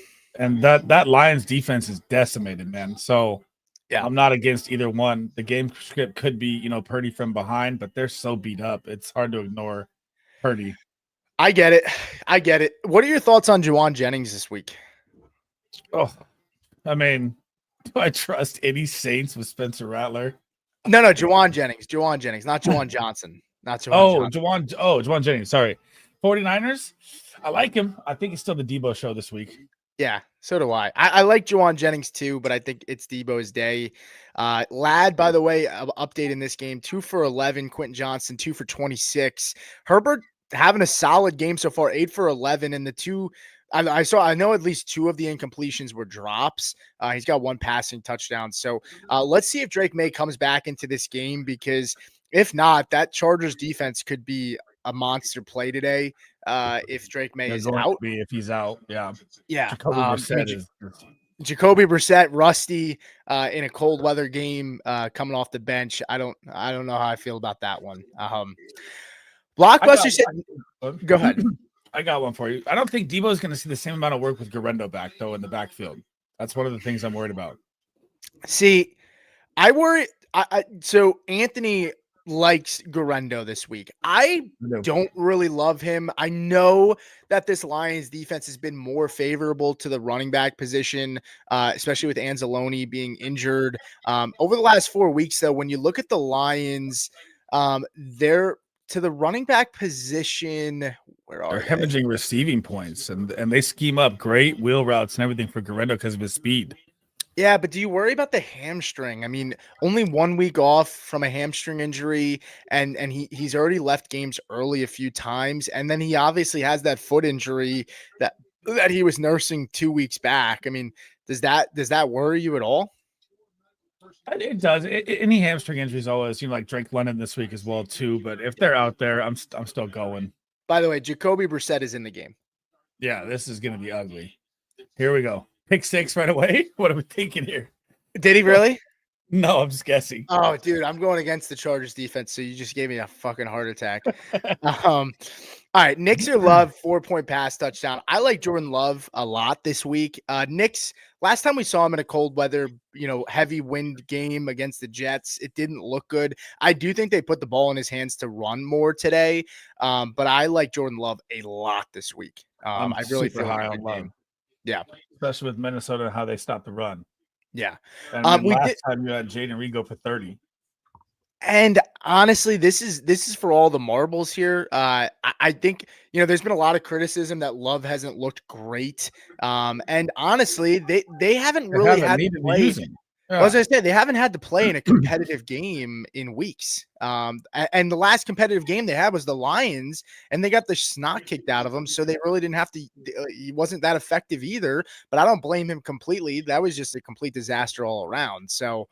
that Lions defense is decimated, man. So yeah, I'm not against either one. The game script could be, Purdy from behind, but they're so beat up. It's hard to ignore Purdy. I get it. What are your thoughts on Juwan Jennings this week? Oh, I mean, do I trust any Saints with Spencer Rattler? No, Juwan Jennings, not Juwan Johnson. Not Juwan Johnson. Juwan Jennings. Sorry. 49ers. I like him. I think it's still the Debo show this week. Yeah, so do I. I like Juwan Jennings too, but I think it's Debo's day. Ladd, by the way, update in this game, 2 for 11. Quentin Johnston, 2 for 26. Herbert having a solid game so far, 8 for 11. And the two I know at least 2 of the incompletions were drops. He's got 1 passing touchdown. So let's see if Drake May comes back into this game, because if not, that Chargers defense could be a monster play today. If Drake May is out, if he's out, yeah. Yeah. Jacoby Brissett, rusty in a cold weather game, coming off the bench. I don't know how I feel about that one. Blockbuster said, "Go ahead." I got one for you. I don't think Debo is going to see the same amount of work with Garendo back though in the backfield. That's one of the things I'm worried about. See, I worry. So Anthony likes Garendo this week. I don't really love him. I know that this Lions defense has been more favorable to the running back position, especially with Anzalone being injured. Over the last 4 weeks, though, when you look at the Lions, they're to the running back position. Where are they're hemorrhaging receiving points, and they scheme up great wheel routes and everything for Garendo because of his speed. Yeah, but do you worry about the hamstring? I mean, only 1 week off from a hamstring injury, and he's already left games early a few times, and then he obviously has that foot injury that he was nursing 2 weeks back. I mean, does that worry you at all? It does. Any hamstring injuries always seem like Drake London this week as well too. But if they're out there, I'm still going. By the way, Jacoby Brissett is in the game. Yeah, this is going to be ugly. Here we go. Pick 6 right away. What are we thinking here? Did he really? No, I'm just guessing. Oh, dude, I'm going against the Chargers defense, so you just gave me a fucking heart attack. All right, Knicks or Love 4-point pass touchdown. I like Jordan Love a lot this week. Knicks, last time we saw him in a cold weather, heavy wind game against the Jets, it didn't look good. I do think they put the ball in his hands to run more today, but I like Jordan Love a lot this week. I really feel high like on Love. game. Yeah, especially with Minnesota and how they stopped the run. Yeah, last time you had Jaden Reed go for 30. And honestly, this is for all the marbles here. I think there's been a lot of criticism that Love hasn't looked great. And honestly, they haven't really had to play. Yeah. As I said, they haven't had to play in a competitive game in weeks. And the last competitive game they had was the Lions, and they got the snot kicked out of them. So they really didn't have to. He wasn't that effective either. But I don't blame him completely. That was just a complete disaster all around. So,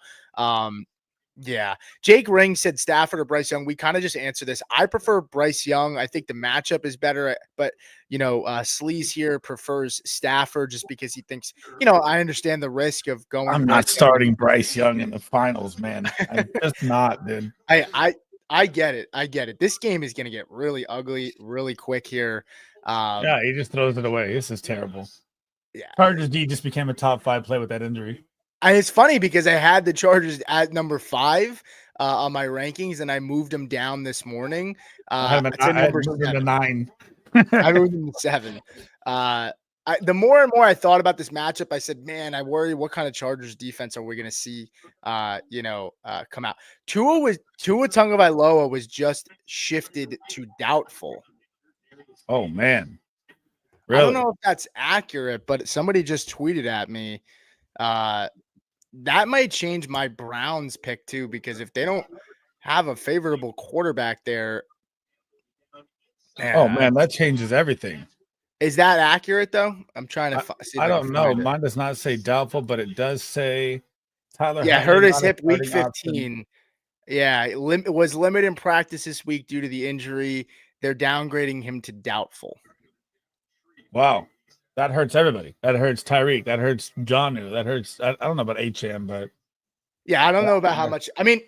yeah. Jake Ring said Stafford or Bryce Young. We kind of just answered this. I prefer Bryce Young. I think the matchup is better, but Sleaze here prefers Stafford just because he thinks, I understand the risk of going. I'm not starting Bryce Young in the finals, man. I'm just not, dude. I get it. I get it. This game is going to get really ugly really quick here. Yeah, he just throws it away. This is terrible. Yeah. Chargers D just became a top 5 play with that injury. And it's funny because I had the Chargers at number 5 on my rankings, and I moved them down this morning. I moved them to 9. I moved them to 7. The more and more I thought about this matchup, I said, "Man, I worry what kind of Chargers defense are we going to see? Come out." Tua Tagovailoa was just shifted to doubtful. Oh man, really? I don't know if that's accurate, but somebody just tweeted at me. That might change my Browns pick too, because if they don't have a favorable quarterback there. Oh man, that changes everything. Is that accurate though? I'm trying to see. I don't know. Mine does not say doubtful, but it does say Tyler. Yeah, hurt his hip week 15. Option. Yeah, it was limited in practice this week due to the injury. They're downgrading him to doubtful. Wow. That hurts everybody. That hurts Tyreek. That hurts Jonnu. That hurts. I don't know about HM, but yeah, I don't know about how much. I mean,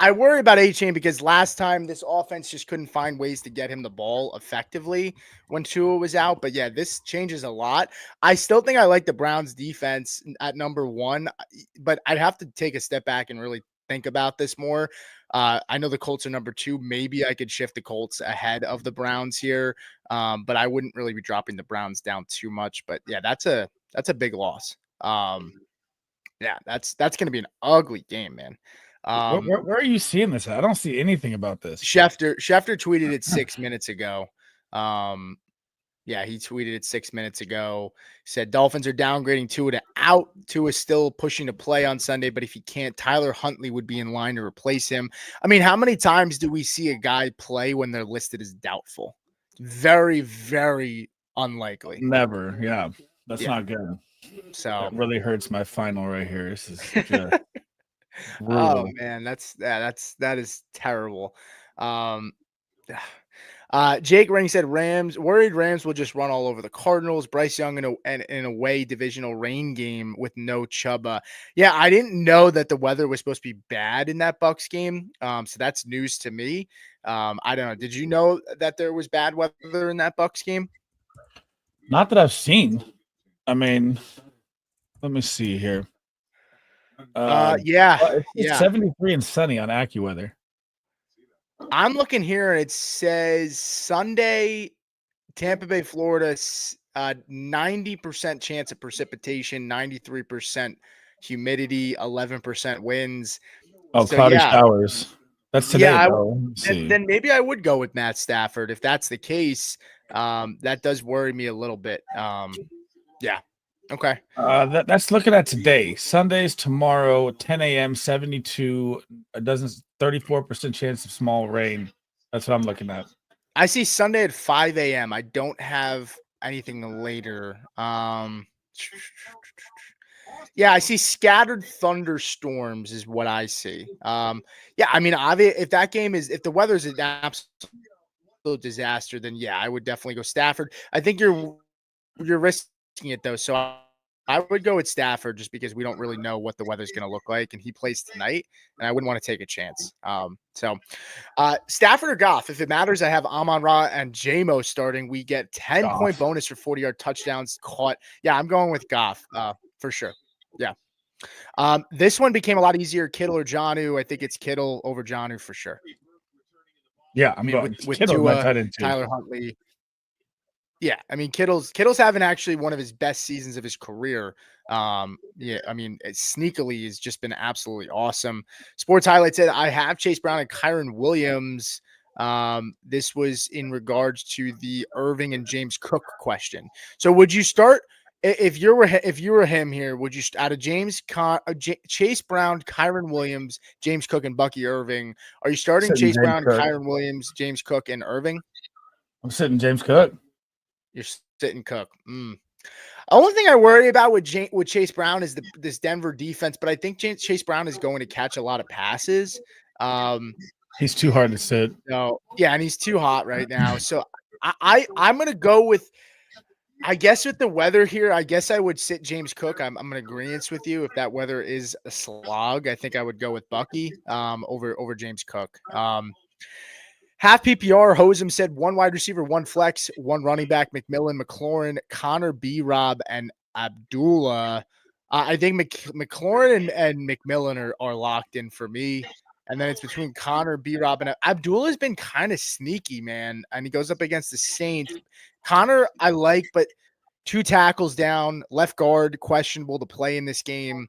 I worry about HM because last time this offense just couldn't find ways to get him the ball effectively when Tua was out. But yeah, this changes a lot. I still think I like the Browns defense at number 1, but I'd have to take a step back and really think about this more. I know the Colts are number 2. Maybe I could shift the Colts ahead of the Browns here, but I wouldn't really be dropping the Browns down too much. But yeah, that's a big loss. Yeah, that's going to be an ugly game, man. Where are you seeing this at? I don't see anything about this. Schefter tweeted it 6 minutes ago. Yeah, he tweeted it 6 minutes ago. Said Dolphins are downgrading Tua to out. Tua is still pushing to play on Sunday, but if he can't, Tyler Huntley would be in line to replace him. I mean, how many times do we see a guy play when they're listed as doubtful? Very, very unlikely. Never. Yeah, that's not good. So it really hurts my final right here. This is just oh man, that is terrible. Jake Ring said worried Rams will just run all over the Cardinals. Bryce Young in an away divisional rain game with no Chuba. Yeah, I didn't know that the weather was supposed to be bad in that Bucks game. So that's news to me. I don't know. Did you know that there was bad weather in that Bucks game? Not that I've seen. I mean, let me see here. Yeah, It's yeah. 73 and sunny on AccuWeather. I'm looking here and it says Sunday, Tampa Bay, Florida, 90% chance of precipitation, 93% humidity, 11% winds. Oh, So cloudy yeah, showers. That's today, yeah. though. Let me see. Then maybe I would go with Matt Stafford if that's the case. That does worry me a little bit. Yeah. Okay. That's looking at today. Sunday's tomorrow, 10 a.m., 72. It doesn't 34% chance of small rain. That's what I'm looking at. I see Sunday at 5 a.m. I don't have anything later. Yeah, I see scattered thunderstorms is what I see. Yeah, I mean, if that game is if the weather's an absolute disaster, then yeah, I would definitely go Stafford. I think you're risking it though, so I would go with Stafford just because we don't really know what the weather's going to look like, and he plays tonight, and I wouldn't want to take a chance. Stafford or Goff, if it matters, I have Amon Ra and JMO starting. We get 10-point bonus for 40-yard touchdowns caught. Yeah, I'm going with Goff for sure. Yeah. This one became a lot easier. Kittle or Jonnu. I think it's Kittle over Jonnu for sure. Yeah, I mean, with Kittle, Tua, Tyler Huntley. Yeah, I mean, Kittle's having actually one of his best seasons of his career. Yeah, I mean, sneakily has just been absolutely awesome. Sports Highlights said, I have Chase Brown and Kyron Williams. This was in regards to the Irving and James Cook question. So would you start if you were him here, would you out of Chase Brown, Kyron Williams, James Cook, and Bucky Irving, are you starting Chase Brown, Kyron Williams, James Cook, and Irving? I'm sitting James Cook. You're sitting Cook. Only thing I worry about with Chase Brown is this Denver defense, but I think Chase Brown is going to catch a lot of passes. He's too hard to sit. So yeah, and he's too hot right now. So I'm gonna go with. I guess with the weather here, I guess I would sit James Cook. I'm in agreement with you. If that weather is a slog, I think I would go with Bucky over James Cook. Half PPR, Hosem said one wide receiver, one flex, one running back, McMillan, McLaurin, Connor, B-Rob, and Abdullah. I think McLaurin and McMillan are locked in for me. And then it's between Connor, B-Rob, and Abdullah's been kind of sneaky, man. And he goes up against the Saints. Connor, I like, but 2 tackles down, left guard, questionable to play in this game.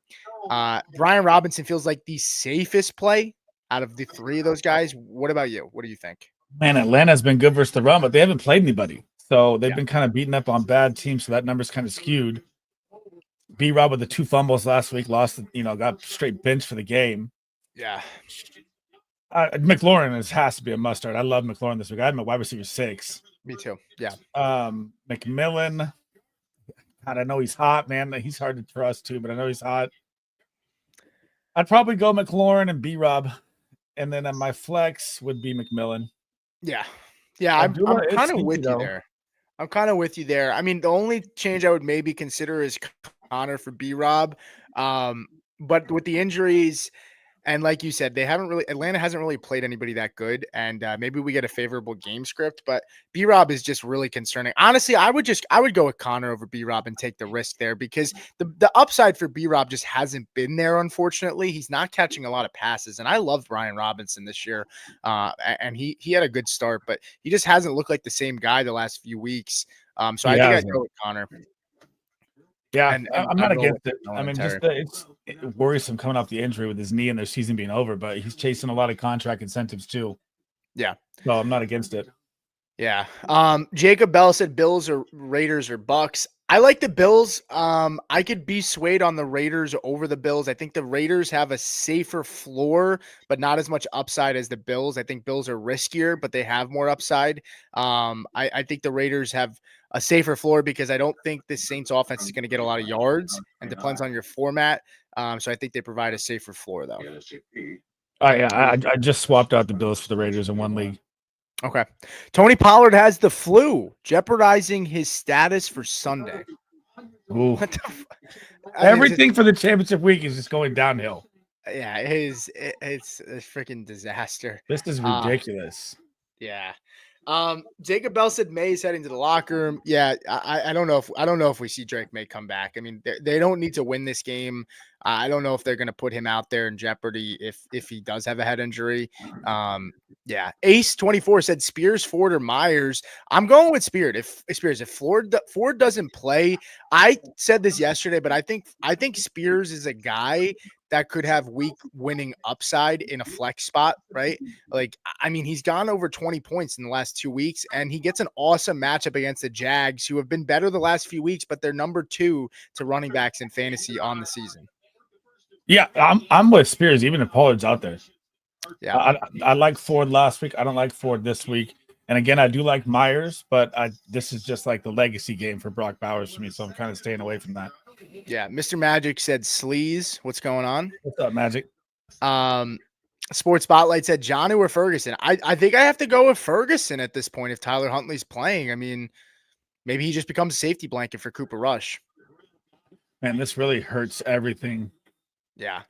Brian Robinson feels like the safest play out of the 3 of those guys. What about you? What do you think? Man, Atlanta's been good versus the run, but they haven't played anybody. So they've been kind of beating up on bad teams. So that number's kind of skewed. B-Rob with the 2 fumbles last week, got straight bench for the game. Yeah. McLaurin has to be a must-start. I love McLaurin this week. I had him at wide receiver 6. Me too. Yeah. McMillan, God, I know he's hot, man. He's hard to trust too, but I know he's hot. I'd probably go McLaurin and B-Rob, and then my flex would be McMillan. Yeah. I'm kind of with you there. I'm kind of with you there. I mean, the only change I would maybe consider is Connor for B-Rob. But with the injuries, and like you said, Atlanta hasn't really played anybody that good. And maybe we get a favorable game script, but B-Rob is just really concerning. Honestly, I would go with Connor over B-Rob and take the risk there because the upside for B-Rob just hasn't been there. Unfortunately, he's not catching a lot of passes. And I love Brian Robinson this year. And he had a good start, but he just hasn't looked like the same guy the last few weeks. So I think I'd go with Connor. Yeah, and I'm not against it. I mean, it's worrisome coming off the injury with his knee and their season being over, but he's chasing a lot of contract incentives too. Yeah. So I'm not against it. Yeah. Jacob Bell said Bills or Raiders or Bucks. I like the Bills. I could be swayed on the Raiders over the Bills. I think the Raiders have a safer floor, but not as much upside as the Bills. I think Bills are riskier, but they have more upside. I think the Raiders have a safer floor because I don't think the Saints offense is going to get a lot of yards and depends on your format. So I think they provide a safer floor though. I just swapped out the Bills for the Raiders in one league. Okay. Tony Pollard has the flu, jeopardizing his status for Sunday. Ooh. What the Everything for the championship week is just going downhill. Yeah, it's a freaking disaster. This is ridiculous. Yeah. Jacob Bell said May's heading to the locker room. Yeah, I don't know if we see Drake May come back. I mean, they don't need to win this game. I don't know if they're going to put him out there in jeopardy if he does have a head injury. Yeah. Ace 24 said Spears, Ford, or Myers. I'm going with Spears. If Ford doesn't play, I said this yesterday, but I think Spears is a guy that could have week winning upside in a flex spot, right? Like, I mean, he's gone over 20 points in the last 2 weeks, and he gets an awesome matchup against the Jags, who have been better the last few weeks, but they're number 2 to running backs in fantasy on the season. Yeah, I'm with Spears, even if Pollard's out there. Yeah. I like Ford last week. I don't like Ford this week. And again, I do like Myers, but this is just like the legacy game for Brock Bowers for me, so I'm kind of staying away from that. Yeah. Mr. Magic said Sleaze. What's going on? What's up, Magic? Sports Spotlight said Jonnu or Ferguson. I think I have to go with Ferguson at this point if Tyler Huntley's playing. I mean, maybe he just becomes a safety blanket for Cooper Rush. Man, this really hurts everything. Yeah.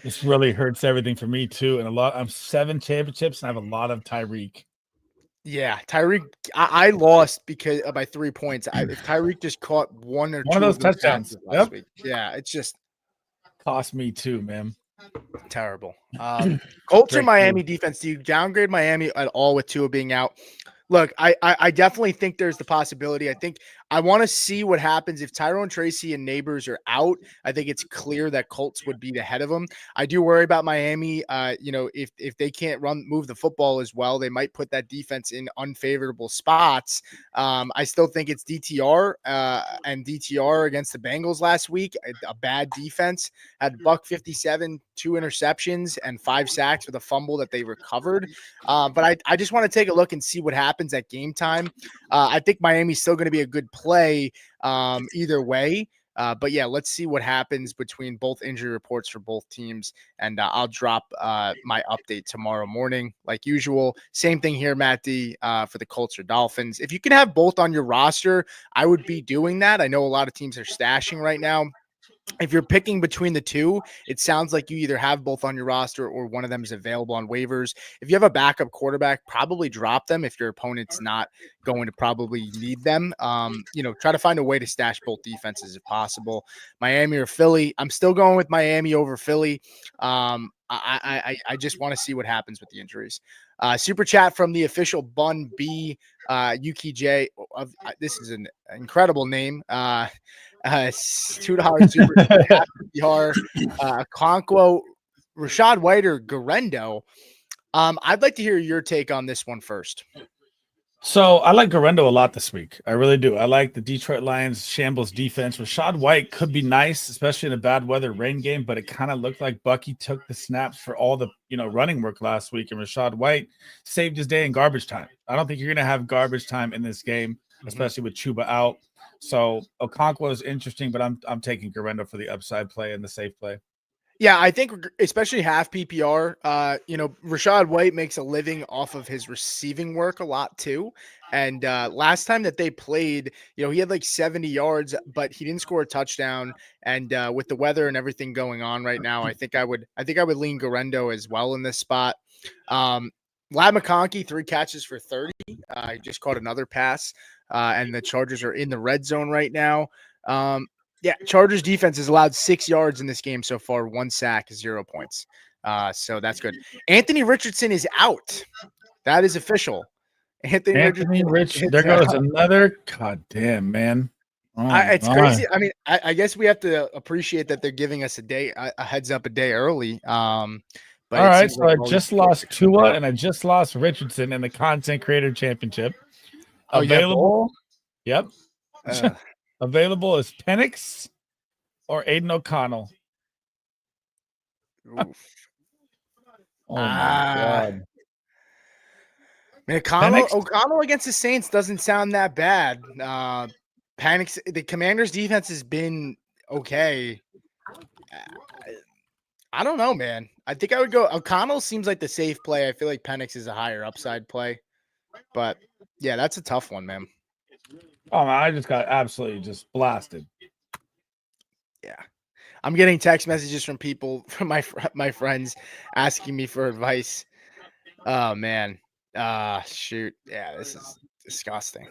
This really hurts everything for me too. And I'm 7 championships and I have a lot of Tyreek. Yeah, Tyreek. I lost because by 3 points. If Tyreek just caught one or two of those touchdowns last week, yeah, it's just cost me too, man. Terrible. Colts or Miami defense? Do you downgrade Miami at all with Tua being out? Look, I definitely think there's the possibility. I think I want to see what happens if Tyrone Tracy and Neighbors are out. I think it's clear that Colts would be the head of them. I do worry about Miami. If they can't move the football as well, they might put that defense in unfavorable spots. I still think it's DTR and DTR against the Bengals last week. A bad defense had $157, 2 interceptions, and 5 sacks with a fumble that they recovered. But I just want to take a look and see what happens at game time. I think Miami's still going to be a good play either way. But yeah, let's see what happens between both injury reports for both teams. And I'll drop my update tomorrow morning, like usual. Same thing here, Matt D, for the Colts or Dolphins. If you can have both on your roster, I would be doing that. I know a lot of teams are stashing right now. If you're picking between the two, it sounds like you either have both on your roster or one of them is available on waivers. If you have a backup quarterback, probably drop them if your opponent's not going to probably need them. Try to find a way to stash both defenses if possible. Miami or Philly. I'm still going with Miami over Philly. I just want to see what happens with the injuries. Super chat from the official Bun B, Yuki J. This is an incredible name. $2 super PR, Conquo, Rashad White or Garendo. I'd like to hear your take on this one first. So I like Garendo a lot this week. I really do. I like the Detroit Lions shambles defense. Rashad White could be nice, especially in a bad weather rain game, but it kind of looked like Bucky took the snaps for all the running work last week, and Rashad White saved his day in garbage time. I don't think you're going to have garbage time in this game, especially with Chuba out. So Okonkwo is interesting, but I'm taking Garendo for the upside play and the safe play. Yeah, I think especially half PPR, Rashad White makes a living off of his receiving work a lot too. And last time that they played, he had like 70 yards, but he didn't score a touchdown. And with the weather and everything going on right now, I think I would lean Garendo as well in this spot. Lad McConkey, 3 catches for 30. He just caught another pass, and the Chargers are in the red zone right now. Yeah, Chargers defense has allowed 6 yards in this game so far, 1 sack, 0 points. So that's good. Anthony Richardson is out. That is official. Anthony Richardson. There goes another. God damn, man. It's crazy. I mean, I guess we have to appreciate that they're giving us a heads up a day early. But all right, so I just lost Tua and I just lost Richardson in the Content Creator Championship. Available. Yep. Available is Penix or Aiden O'Connell. Oh my God. Man, O'Connell against the Saints doesn't sound that bad. Penix, the Commanders' defense has been okay. I don't know, man. I think I would go. O'Connell seems like the safe play. I feel like Penix is a higher upside play. But yeah, that's a tough one, man. Oh man, I just got absolutely just blasted. Yeah. I'm getting text messages from people, from my friends, asking me for advice. Oh man. Shoot. Yeah, this is disgusting.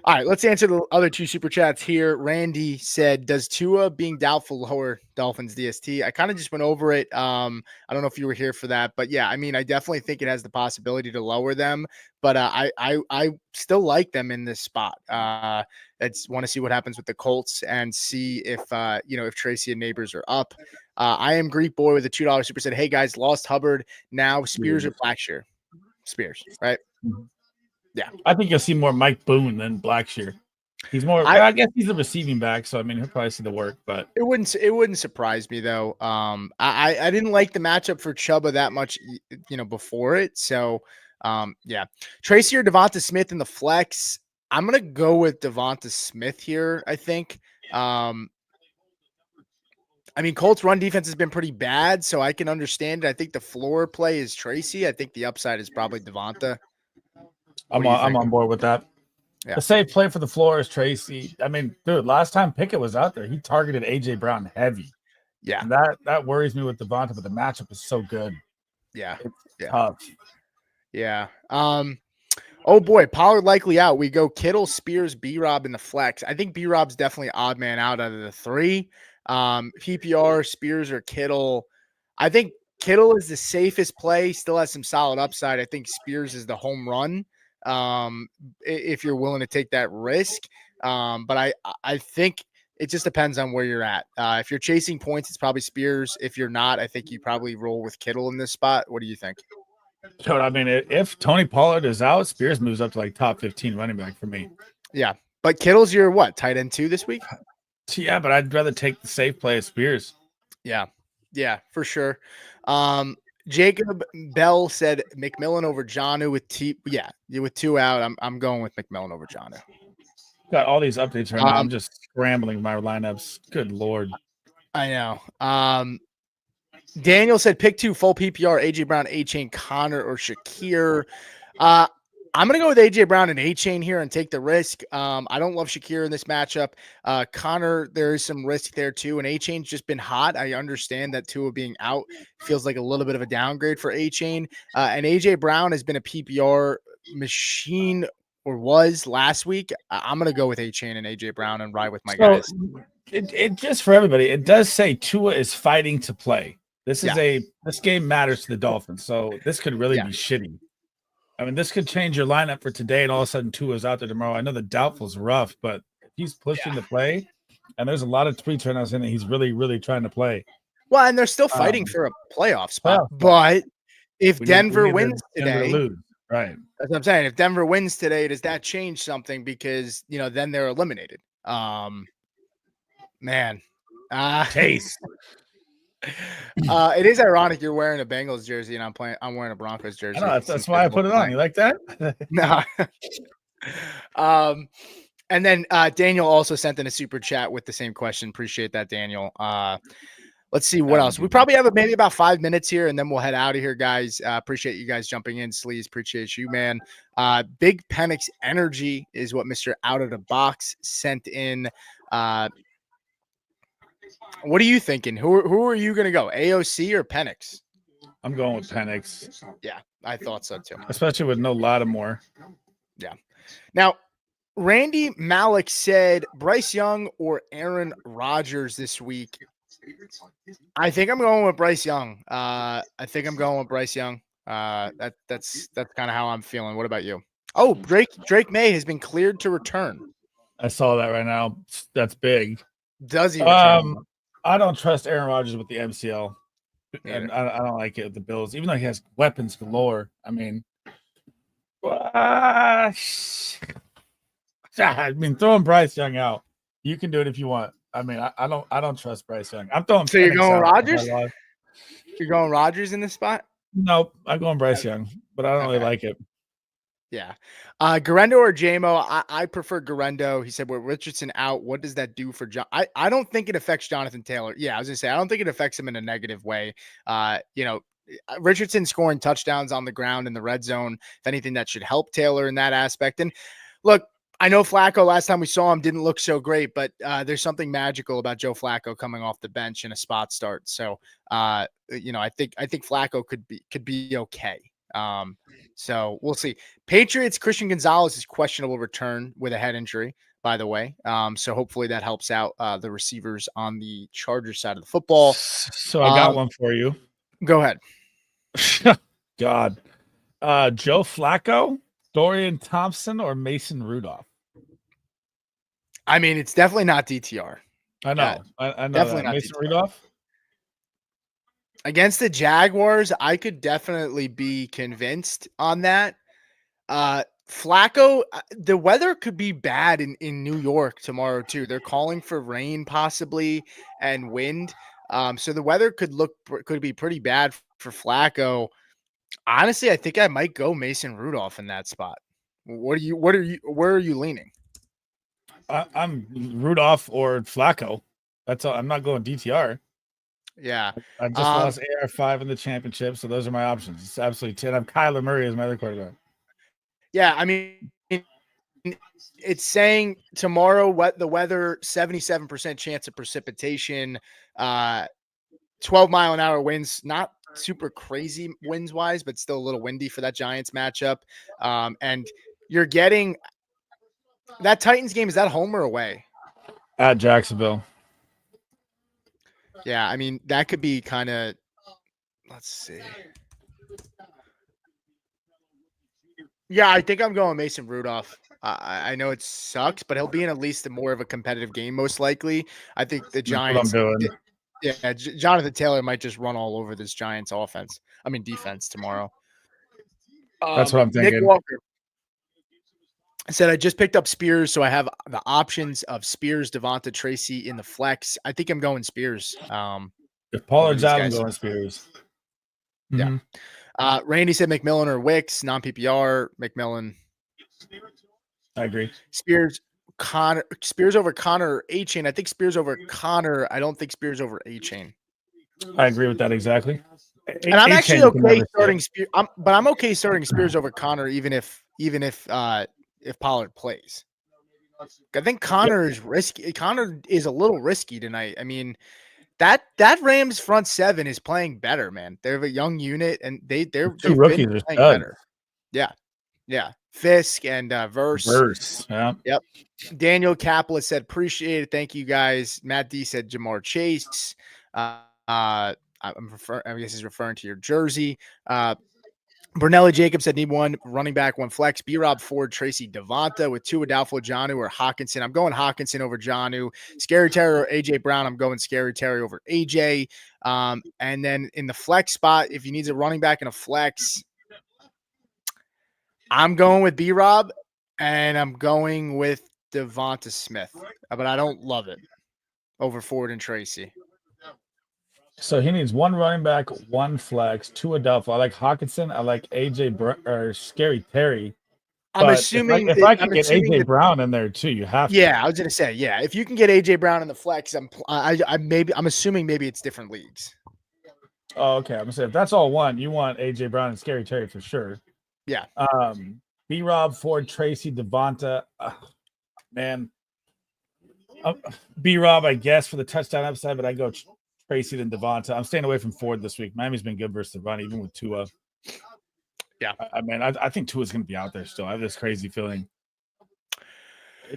All right, let's answer the other two super chats here. Randy said, "Does Tua being doubtful lower Dolphins DST?" I kind of just went over it. I don't know if you were here for that, but yeah, I mean, I definitely think it has the possibility to lower them. But I still like them in this spot. I just want to see what happens with the Colts and see if if Tracy and Neighbors are up. I am Greek boy with a $2 super said, "Hey guys, lost Hubbard now. Spears or Blackshear? Spears, right? Yeah, I think you'll see more Mike Boone than Blackshear. He's more. I guess he's a receiving back, so I mean he'll probably see the work. But it wouldn't surprise me though. I didn't like the matchup for Chuba that much, before it. So yeah, Tracy or Devonta Smith in the flex. I'm gonna go with Devonta Smith here. I think. I mean, Colts run defense has been pretty bad, so I can understand it. I think the floor play is Tracy. I think the upside is probably Devonta. I'm on board with that. Yeah. The safe play for the floor is Tracy. I mean, dude, last time Pickett was out there, he targeted AJ Brown heavy. Yeah. And that worries me with Devonta, but the matchup is so good. Yeah. It's tough. Yeah. Oh boy, Pollard likely out. We go Kittle, Spears, B-Rob in the flex. I think B-Rob's definitely odd man out of the three. PPR, Spears or Kittle. I think Kittle is the safest play. Still has some solid upside. I think Spears is the home run. If you're willing to take that risk. But I think it just depends on where you're at. If you're chasing points, it's probably Spears. If you're not, I think you probably roll with Kittle in this spot. What do you think? So I mean, if Tony Pollard is out, Spears moves up to like top 15 running back for me. Yeah, but Kittle's your what, tight end 2 this week? Yeah, but I'd rather take the safe play of Spears. Yeah, for sure. Jacob Bell said McMillan over Jonnu with with 2 out. I'm going with McMillan over Jonnu. Got all these updates right now. I'm just scrambling my lineups. Good Lord. I know. Daniel said pick 2 full PPR, AJ Brown, A-Chain, Connor, or Shakir. I'm going to go with AJ Brown and A-Chain here and take the risk. I don't love Shakir in this matchup. Connor, there is some risk there too. And A-Chain's just been hot. I understand that Tua being out feels like a little bit of a downgrade for A-Chain. And AJ Brown has been a PPR machine, or was last week. I'm going to go with A-Chain and AJ Brown and ride with my guys. It just for everybody, it does say Tua is fighting to play. This game matters to the Dolphins. So this could really be shitty. I mean, this could change your lineup for today, and all of a sudden Tua's out there tomorrow. I know the doubtful's rough, but he's pushing to play, and there's a lot of tweets right now saying that he's really, really trying to play. Well, and they're still fighting for a playoff spot. But if Denver wins today, right? That's what I'm saying. If Denver wins today, does that change something? Because then they're eliminated. Man, Chase. It is ironic you're wearing a Bengals jersey and I'm wearing a Broncos jersey. I know, that's why I put it on. You like that? No. And then Daniel also sent in a super chat with the same question. Appreciate that, Daniel. Let's see what else. We probably have maybe about 5 minutes here, and then we'll head out of here, guys. Appreciate you guys jumping in. Sleaze, appreciate you, man. Big Penix Energy is what Mr. Out of the Box sent in. What are you thinking? Who are you going to go, AOC or Penix? I'm going with Penix. Yeah, I thought so too. Especially with no Lattimore. Yeah. Now, Randy Malik said Bryce Young or Aaron Rodgers this week. I think I'm going with Bryce Young. That's kind of how I'm feeling. What about you? Oh, Drake May has been cleared to return. I saw that right now. That's big. Does he return? I don't trust Aaron Rodgers with the MCL. And I don't like it with the Bills, even though he has weapons galore. I mean, throwing Bryce Young out. You can do it if you want. I mean, I don't trust Bryce Young. I'm throwing. So you're going Rodgers? You're going Rodgers in this spot? Nope, I'm going Bryce Young, but I don't really like it. Yeah. Garendo or JMO? I prefer Garendo. He said, with Richardson out, what does that do for John? I don't think it affects Jonathan Taylor. Yeah, I was going to say, I don't think it affects him in a negative way. Richardson scoring touchdowns on the ground in the red zone. If anything, that should help Taylor in that aspect. And look, I know Flacco last time we saw him didn't look so great, but there's something magical about Joe Flacco coming off the bench in a spot start. So, I think Flacco could be okay. So we'll see. Patriots, Christian Gonzalez is questionable return with a head injury, by the way. So hopefully that helps out the receivers on the Chargers side of the football. So I got one for you. Go ahead. God. Joe Flacco, Dorian Thompson, or Mason Rudolph? I mean, it's definitely not DTR. I know. I know definitely that. not Mason DTR. Rudolph? Against the Jaguars, I could definitely be convinced on that. Flacco, the weather could be bad in New York tomorrow too. They're calling for rain possibly and wind. So the weather could be pretty bad for Flacco. Honestly, I think I might go Mason Rudolph in that spot. Where are you leaning? I'm Rudolph or Flacco. That's all. I'm not going DTR. Yeah. I just lost AR5 in the championship, so those are my options. It's absolutely 10. I'm Kyler Murray as my other quarterback. Yeah, I mean, it's saying tomorrow what the weather 77% chance of precipitation, 12-mile-an-hour winds, not super crazy winds wise, but still a little windy for that Giants matchup. And you're getting that Titans game. Is that home or away? At Jacksonville. Yeah, I mean, that could be kind of, let's see. Yeah, I think I'm going Mason Rudolph. I know it sucks, but he'll be in at least more of a competitive game, most likely. I think the Giants. That's what I'm doing. Yeah, Jonathan Taylor might just run all over this Giants defense tomorrow. That's what I'm thinking. Nick Walker said, I just picked up Spears, so I have the options of Spears, Devonta, Tracy in the flex. I think I'm going Spears. If Pollard's out, I'm going Spears. Yeah. Randy said McMillan or Wicks, non-PPR, McMillan. I agree. Spears over Connor or A-Chain. I think Spears over Connor. I don't think Spears over A-Chain. I agree with that exactly. And I'm actually okay starting Spears, but I'm okay starting Spears over Connor, even if Pollard plays. I think Connor is risky. Connor is a little risky tonight. I mean, that Rams front seven is playing better, man. They're a young unit, and they've been playing better. Yeah. Fisk and Verse. Yeah. Yep. Daniel Kaplan said, appreciate it. Thank you guys. Matt D said Jamar Chase. I guess he's referring to your jersey. Brunelli Jacob said, need one running back, one flex. B-Rob Ford, Tracy Devonta with Tua doubtful, Jonnu or Hawkinson. I'm going Hawkinson over Jonnu. Scary Terry or AJ Brown. I'm going Scary Terry over AJ. And then in the flex spot, if you need a running back in a flex, I'm going with B-Rob and I'm going with Devonta Smith, but I don't love it over Ford and Tracy. So he needs one running back, one flex, two doubtful. I like Hawkinson. I like AJ or Scary Terry. I'm assuming if I can get AJ Brown in there too, you have to. Yeah, I was gonna say, yeah. If you can get AJ Brown in the flex, I'm assuming maybe it's different leagues. Oh, okay. I'm gonna say if that's all one, you want AJ Brown and Scary Terry for sure. Yeah. B-Rob, Ford, Tracy, Devonta. Man. B-Rob, I guess, for the touchdown upside, but I go Tracy than Devonta. I'm staying away from Ford this week. Miami's been good versus the run, even with Tua. Yeah. I think Tua's going to be out there still. I have this crazy feeling.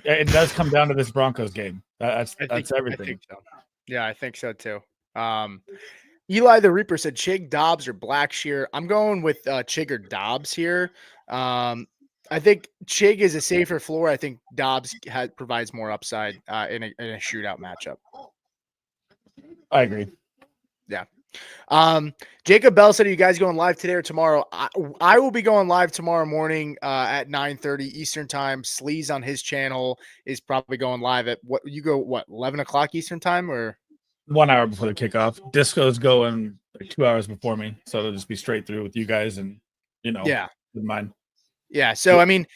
It does come down to this Broncos game. That's everything. I think so. Yeah, I think so too. Eli the Reaper said Chig, Dobbs, or Blackshear. I'm going with Chig or Dobbs here. I think Chig is a safer floor. I think Dobbs provides more upside in a shootout matchup. I agree. Yeah. Jacob Bell said, are you guys going live today or tomorrow? I will be going live tomorrow morning at 9:30 Eastern time. Sleaze on his channel is probably going live at 11 o'clock Eastern time or 1 hour before the kickoff. Disco's going like 2 hours before me. So it'll just be straight through with you guys and, yeah, with mine. Yeah. So, I mean,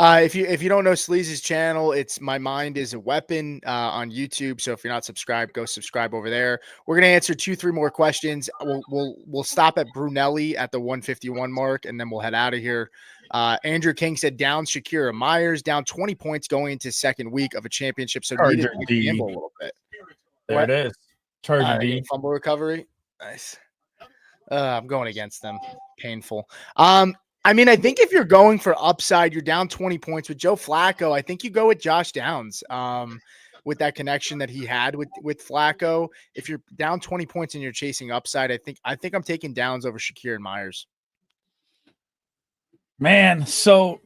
If you don't know Sleaze's channel, it's My Mind is a Weapon on YouTube. So if you're not subscribed, go subscribe over there. We're gonna answer 2-3 more questions. We'll stop at Brunelli at the 151 mark, and then we'll head out of here. Andrew King said down Shakira Myers, down 20 points going into second week of a championship. So needed to gamble a little bit. There it is. Charger D. Fumble recovery. Nice. I'm going against them. Painful. I mean, I think if you're going for upside, you're down 20 points with Joe Flacco. I think you go with Josh Downs. With that connection that he had with Flacco. If you're down 20 points and you're chasing upside, I think I'm taking Downs over Shakir and Myers. Man, so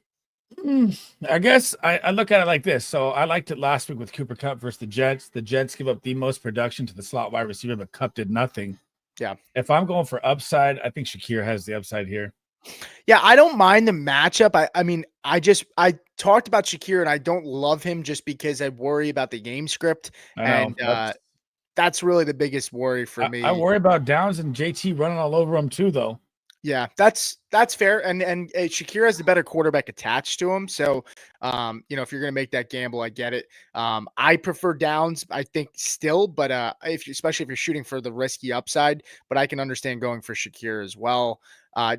I guess I look at it like this. So I liked it last week with Cooper Kupp versus the Jets. The Jets give up the most production to the slot wide receiver, but Kupp did nothing. Yeah. If I'm going for upside, I think Shakir has the upside here. Yeah, I don't mind the matchup. I mean, I talked about Shakir, and I don't love him just because I worry about the game script. And that's really the biggest worry for me. I worry about Downs and JT running all over him too, though. Yeah, that's fair. And Shakir has the better quarterback attached to him. So, if you're going to make that gamble, I get it. I prefer Downs, I think still, but especially if you're shooting for the risky upside, but I can understand going for Shakir as well.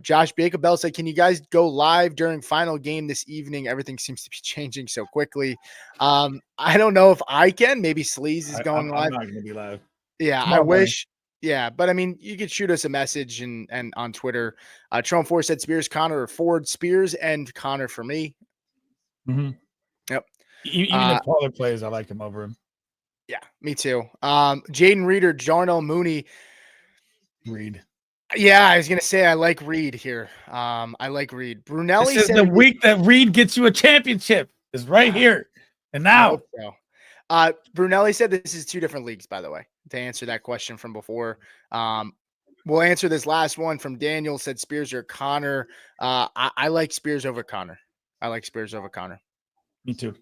Josh Baker Bell said, can you guys go live during final game this evening? Everything seems to be changing so quickly. I don't know if I can. Maybe Sleaze is going live. I'm not going to be live. Yeah, I wish. Yeah, but I mean, you could shoot us a message and on Twitter. Trump 4 said Spears, Connor, or Ford. Spears and Connor for me. Mm-hmm. Yep. Even if Pollard plays, I like him over him. Yeah, me too. Jaden Reeder, Jarnell Mooney. Reed. Yeah, I was gonna say I like Reed here. I like Reed. Brunelli said the week that Reed gets you a championship is right here and now. Brunelli said this is 2 different leagues, by the way, to answer that question from before. We'll answer this last one from Daniel, said Spears or Connor. I like Spears over Connor. Me too.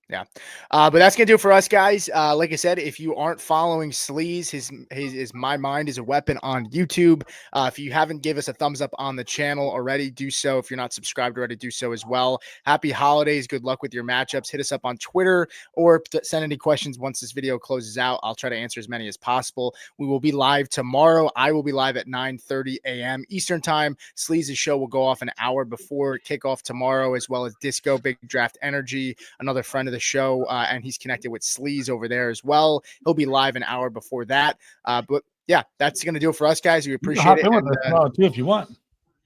Yeah. But that's going to do it for us, guys. Like I said, if you aren't following Sleaze, his My Mind is a Weapon on YouTube. If you haven't give us a thumbs up on the channel already, do so. If you're not subscribed already, do so as well. Happy holidays. Good luck with your matchups. Hit us up on Twitter or send any questions once this video closes out. I'll try to answer as many as possible. We will be live tomorrow. I will be live at 9:30 a.m. Eastern time. Sleaze's show will go off an hour before kickoff tomorrow, as well as Disco, Big Draft Energy, another friend of the show, and he's connected with Sleaze over there as well. He'll be live an hour before that. But yeah, that's going to do it for us, guys. We appreciate it. With us tomorrow too, if you want.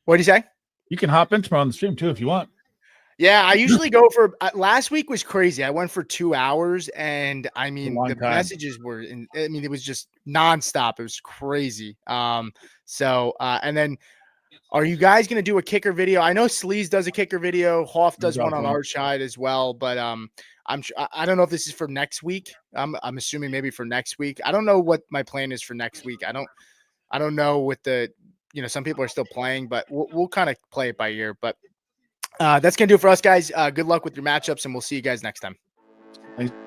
What do you say? You can hop in tomorrow on the stream too if you want. Yeah, I usually go for last week was crazy. I went for 2 hours, and I mean the messages were it was just nonstop. It was crazy. And then are you guys going to do a kicker video? I know Sleaze does a kicker video. Hoff does one on our side as well, but I don't know if this is for next week. I'm assuming maybe for next week. I don't know what my plan is for next week. I don't know what the some people are still playing, but we'll kind of play it by ear. But that's gonna do it for us, guys. Good luck with your matchups, and we'll see you guys next time. Thanks.